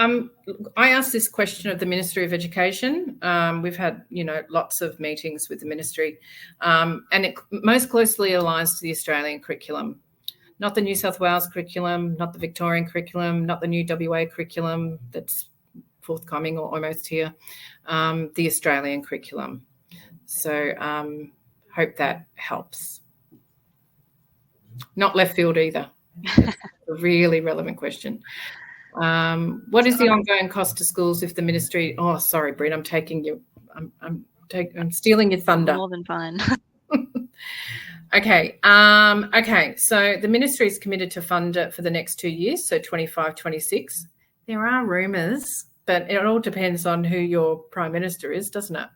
I asked this question of the Ministry of Education. We've had, lots of meetings with the ministry, and it most closely aligns to the Australian curriculum, not the New South Wales curriculum, not the Victorian curriculum, not the new WA curriculum that's forthcoming or almost here, the Australian curriculum. So hope that helps. Not left field either. That's a really relevant question. What is the ongoing cost to schools if the ministry? Oh, sorry, Bryn, I'm stealing your thunder. More than fine. Okay. So the ministry is committed to fund it for the next 2 years, so 25-26. There are rumours, but it all depends on who your Prime Minister is, doesn't it?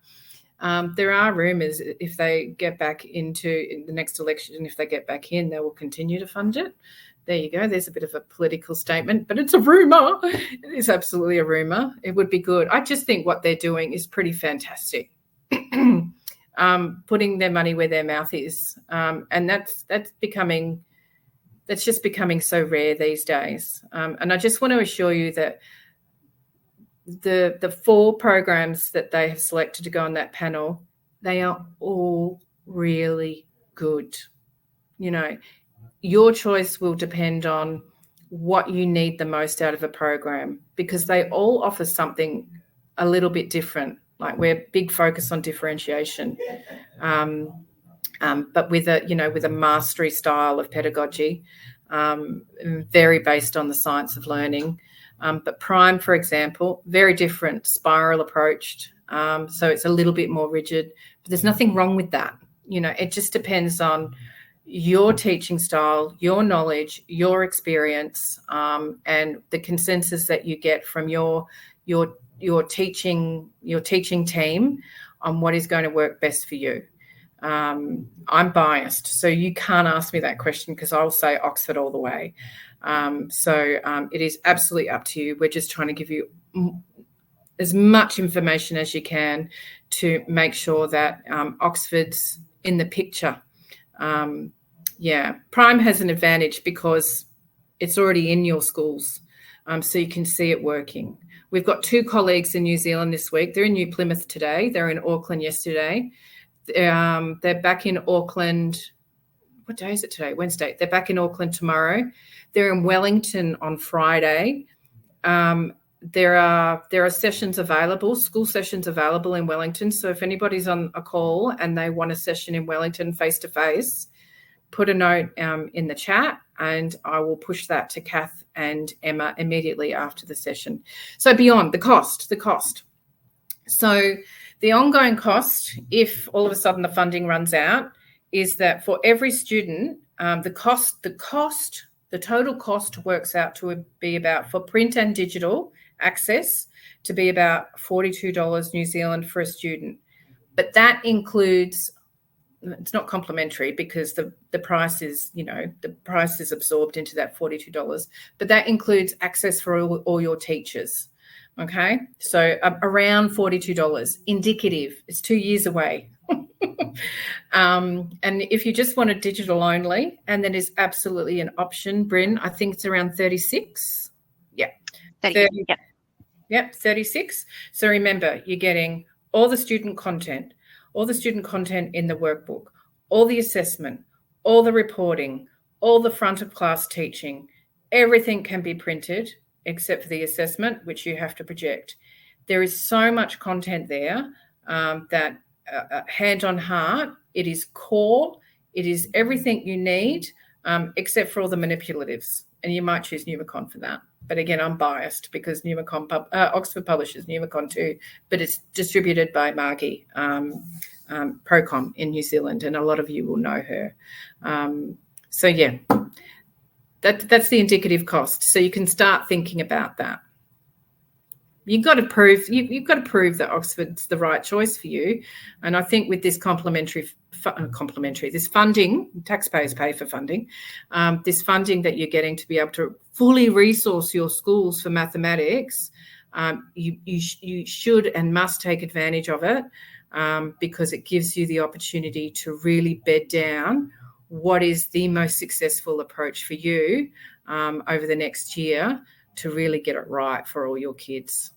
There are rumours if they get back in the next election, and if they get back in, they will continue to fund it. There you go. There's a bit of a political statement, but it's a rumour. It is absolutely a rumour. It would be good. I just think what they're doing is pretty fantastic. Putting their money where their mouth is. And that's just becoming so rare these days. And I just want to assure you that the 4 programs that they have selected to go on that panel, they are all really good. You know, your choice will depend on what you need the most out of a program, because they all offer something a little bit different. Like, we're big focus on differentiation, but with a mastery style of pedagogy, very based on the science of learning. But Prime, for example, very different, spiral approached. So it's a little bit more rigid, but there's nothing wrong with that. You know, it just depends on your teaching style, your knowledge, your experience, and the consensus that you get from your teaching team on what is going to work best for you. I'm biased, so you can't ask me that question, because I'll say Oxford all the way. It is absolutely up to you. We're just trying to give you as much information as you can to make sure that Oxford's in the picture. Prime has an advantage because it's already in your schools, so you can see it working. We've got 2 colleagues in New Zealand this week. They're in New Plymouth today. They're in Auckland yesterday. They're back in Auckland. What day is it today? Wednesday. They're back in Auckland tomorrow. They're in Wellington on Friday. There are sessions available, school sessions available in Wellington. So if anybody's on a call and they want a session in Wellington face-to-face, put a note in the chat, and I will push that to Kath and Emma immediately after the session. So beyond the cost. So the ongoing cost, if all of a sudden the funding runs out, is that for every student, the total cost works out to be about, for print and digital access, to be about $42 New Zealand for a student. But that includes, it's not complimentary because the price is, the price is absorbed into that $42, but that includes access for all your teachers. Okay, so around $42, indicative. It's 2 years away. And if you just want a digital only, and that is absolutely an option, Bryn, I think it's around 36. Yeah. 30. Yep, 36. So remember, you're getting all the student content in the workbook, all the assessment, all the reporting, all the front of class teaching. Everything can be printed except for the assessment, which you have to project. There is so much content there that hand on heart, it is core. It is everything you need, except for all the manipulatives. And you might choose Pneumacon for that. But again, I'm biased because Oxford publishes Pneumacon too, but it's distributed by Margie Procom in New Zealand, and a lot of you will know her. That's the indicative cost. So you can start thinking about that. You've got to prove that Oxford's the right choice for you. And I think with this this funding, taxpayers pay for funding, this funding that you're getting to be able to fully resource your schools for mathematics, you should and must take advantage of it, because it gives you the opportunity to really bed down what is the most successful approach for you over the next year to really get it right for all your kids.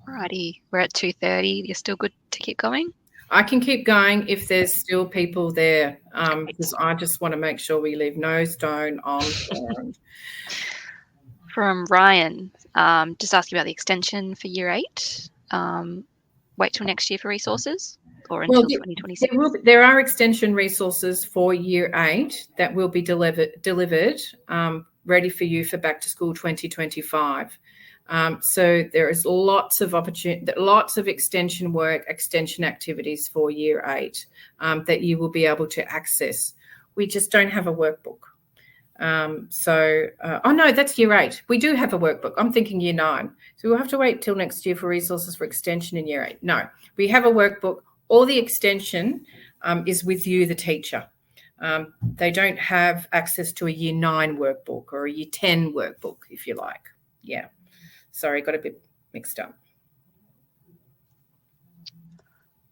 Alrighty, we're at 2:30. You're still good to keep going? I can keep going if there's still people there, because I just want to make sure we leave no stone unturned. From Ryan, just asking about the extension for Year 8. Wait till next year for resources, or until 2026? There are extension resources for Year 8 that will be delivered ready for you for Back to School 2025. So there is lots of opportunity, lots of extension work, extension activities for Year 8 that you will be able to access. We just don't have a workbook. No, that's Year 8. We do have a workbook. I'm thinking Year 9. So we'll have to wait till next year for resources for extension in Year 8. No, we have a workbook. All the extension is with you, the teacher. They don't have access to a Year 9 workbook or a Year 10 workbook, if you like. Yeah. Sorry, got a bit mixed up.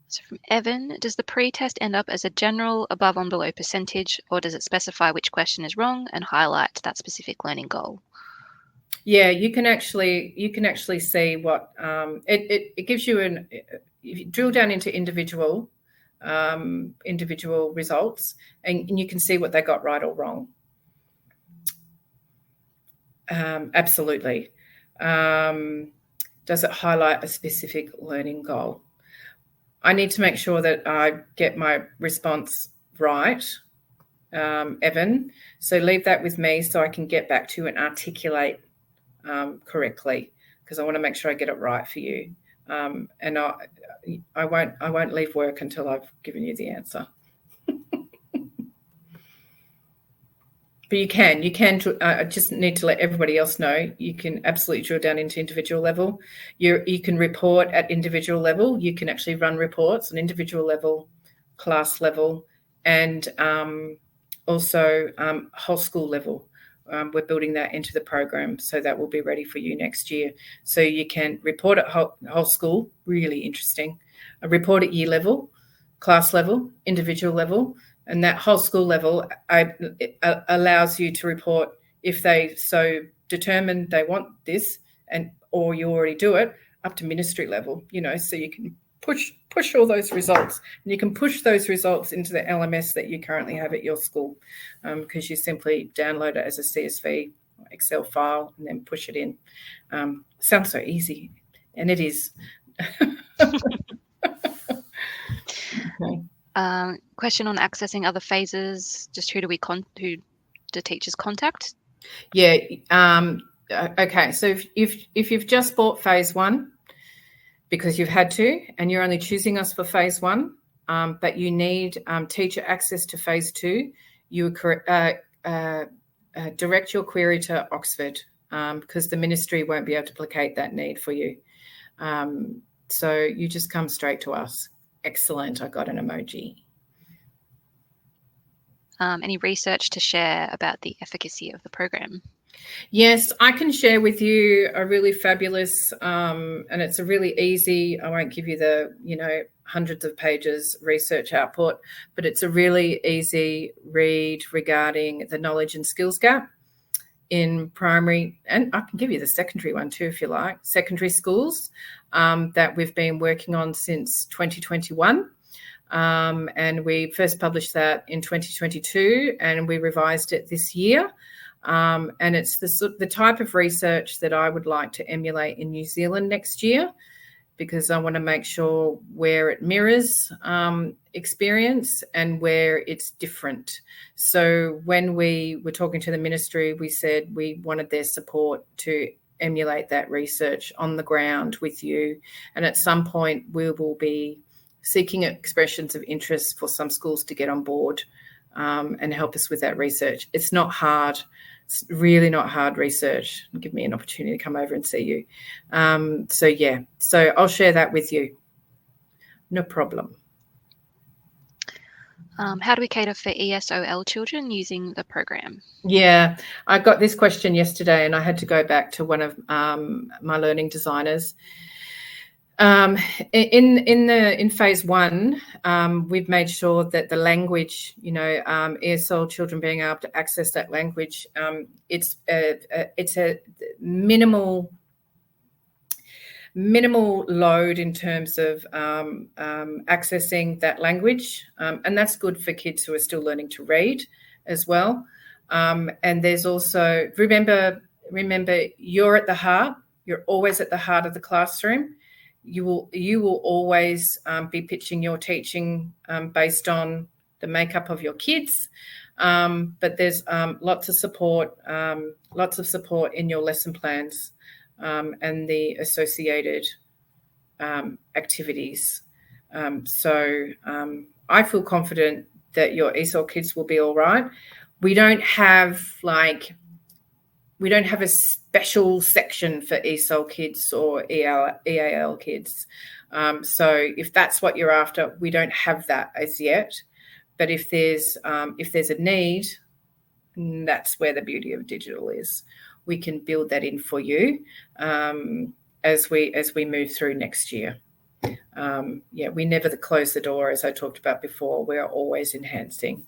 So from Evan, does the pre-test end up as a general above and below percentage, or does it specify which question is wrong and highlight that specific learning goal? Yeah, you can actually see what it gives you if you drill down into individual results, and you can see what they got right or wrong. Absolutely. Does it highlight a specific learning goal? I need to make sure that I get my response right, Evan. So leave that with me so I can get back to you and articulate correctly, because I want to make sure I get it right for you. And I won't leave work until I've given you the answer. But you can. I just need to let everybody else know. You can absolutely drill down into individual level. You can report at individual level. You can actually run reports on individual level, class level, and also whole school level. We're building that into the program, so that will be ready for you next year. So you can report at whole school, really interesting. A report at year level, class level, individual level, and that whole school level allows you to report if they so determine they want this, or you already do it, up to ministry level. So you can push all those results, and you can push those results into the LMS that you currently have at your school, because you simply download it as a CSV Excel file and then push it in. Sounds so easy, and it is. Okay. Question on accessing other phases. Just who do teachers contact? Yeah. Okay. So if you've just bought phase 1 because you've had to, and you're only choosing us for phase 1, but you need teacher access to phase 2, you direct your query to Oxford, because the ministry won't be able to placate that need for you. So you just come straight to us. Excellent. I got an emoji. Any research to share about the efficacy of the program? Yes, I can share with you a really fabulous, and it's a really easy, I won't give you the, hundreds of pages research output, but it's a really easy read regarding the knowledge and skills gap in primary, and I can give you the secondary one too, if you like, secondary schools, that we've been working on since 2021. And we first published that in 2022, and we revised it this year. And it's the type of research that I would like to emulate in New Zealand next year, because I want to make sure where it mirrors experience and where it's different. So when we were talking to the ministry, we said we wanted their support to emulate that research on the ground with you. And at some point, we will be seeking expressions of interest for some schools to get on board and help us with that research. It's not hard. It's really not hard research. Give me an opportunity to come over and see you. So I'll share that with you. No problem. How do we cater for ESOL children using the program? Yeah, I got this question yesterday, and I had to go back to one of my learning designers. In phase 1, we've made sure that the language, ESL children being able to access that language, it's a minimal load in terms of accessing that language, and that's good for kids who are still learning to read as well. And there's also remember you're at the heart. You're always at the heart of the classroom. You will always be pitching your teaching based on the makeup of your kids, but there's lots of support in your lesson plans and the associated activities. So I feel confident that your ESOL kids will be all right. We don't have a special section for ESOL kids or EAL kids. So if that's what you're after, we don't have that as yet. But if there's a need, that's where the beauty of digital is. We can build that in for you as we move through next year. We never close the door, as I talked about before. We're always enhancing.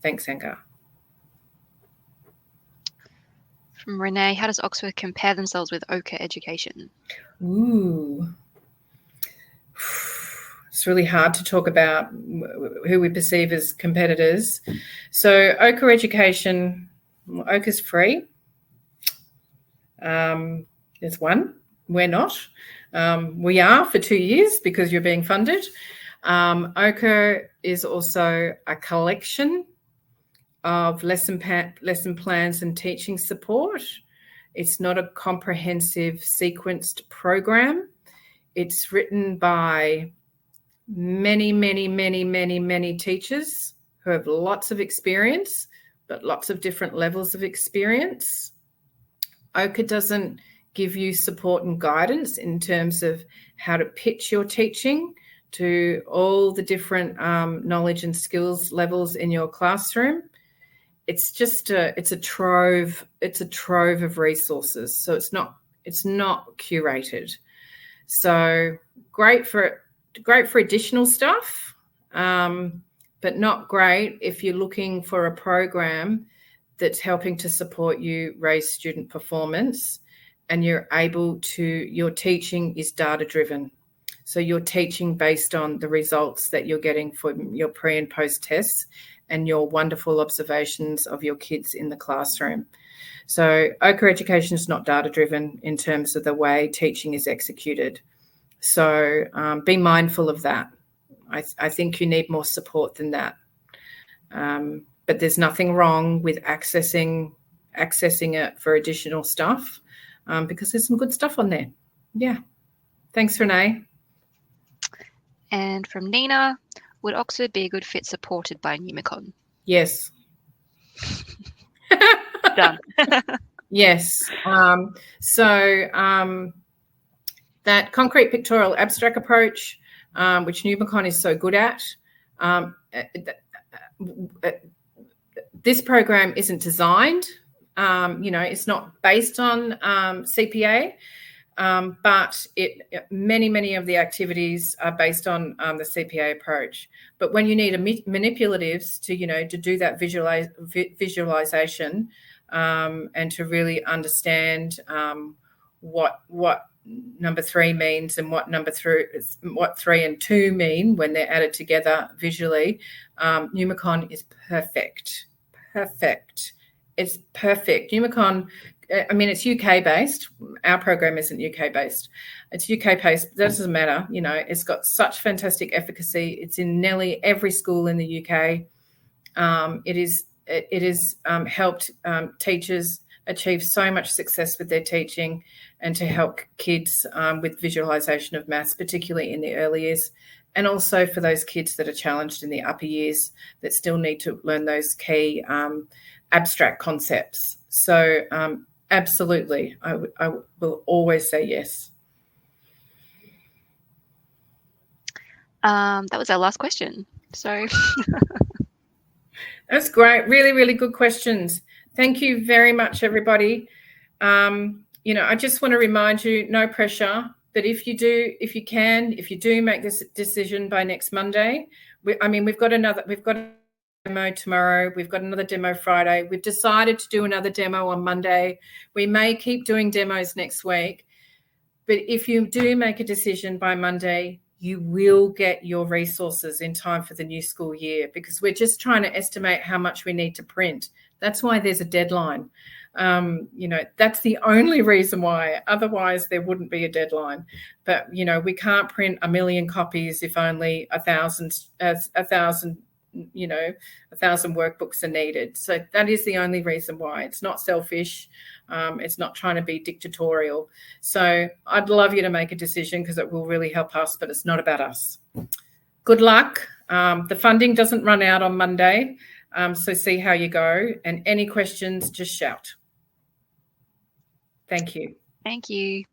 Thanks, Anka. From Renee, how does Oxford compare themselves with Ochre Education? Ooh. It's really hard to talk about who we perceive as competitors. So Ochre Education, Ochre's free. There's one. We're not. We are for 2 years because you're being funded. Ochre is also a collection of lesson plans and teaching support. It's not a comprehensive sequenced program. It's written by many teachers who have lots of experience, but lots of different levels of experience. Ochre doesn't give you support and guidance in terms of how to pitch your teaching to all the different knowledge and skills levels in your classroom. It's just it's a trove of resources. So it's not curated. So great for additional stuff, but not great if you're looking for a program that's helping to support you raise student performance, and your teaching is data driven. So you're teaching based on the results that you're getting from your pre and post tests and your wonderful observations of your kids in the classroom. So Ochre Education is not data driven in terms of the way teaching is executed. So be mindful of that. I think you need more support than that. But there's nothing wrong with accessing it for additional stuff, because there's some good stuff on there. Yeah. Thanks, Renee. And from Nina, would Oxford be a good fit supported by Numicon? Yes. Done. Yes. That concrete pictorial abstract approach, which Numicon is so good at, this program isn't designed, it's not based on CPA, but many of the activities are based on the CPA approach. But when you need manipulatives to do that visualization and to really understand what number 3 means and what 3 and 2 mean when they're added together visually, Numicon is perfect. It's perfect. Numicon, it's UK based. Our program isn't UK based. It's UK based. That doesn't matter. It's got such fantastic efficacy. It's in nearly every school in the UK. It has helped teachers achieve so much success with their teaching and to help kids with visualization of maths, particularly in the early years, and also for those kids that are challenged in the upper years that still need to learn those key abstract concepts. So absolutely, I will always say yes. That was our last question. So that's great. Really, really good questions. Thank you very much, everybody. I just want to remind you, no pressure, but if you do make this decision by next Monday, we've got a demo tomorrow. We've got another demo Friday. We've decided to do another demo on Monday. We may keep doing demos next week, but if you do make a decision by Monday, you will get your resources in time for the new school year, because we're just trying to estimate how much we need to print. That's why there's a deadline. That's the only reason why. Otherwise, there wouldn't be a deadline. But, we can't print 1 million copies if only 1,000 workbooks are needed. So that is the only reason why. It's not selfish. It's not trying to be dictatorial. So I'd love you to make a decision, because it will really help us, but it's not about us. Good luck. The funding doesn't run out on Monday. So see how you go, and any questions, just shout. Thank you. Thank you.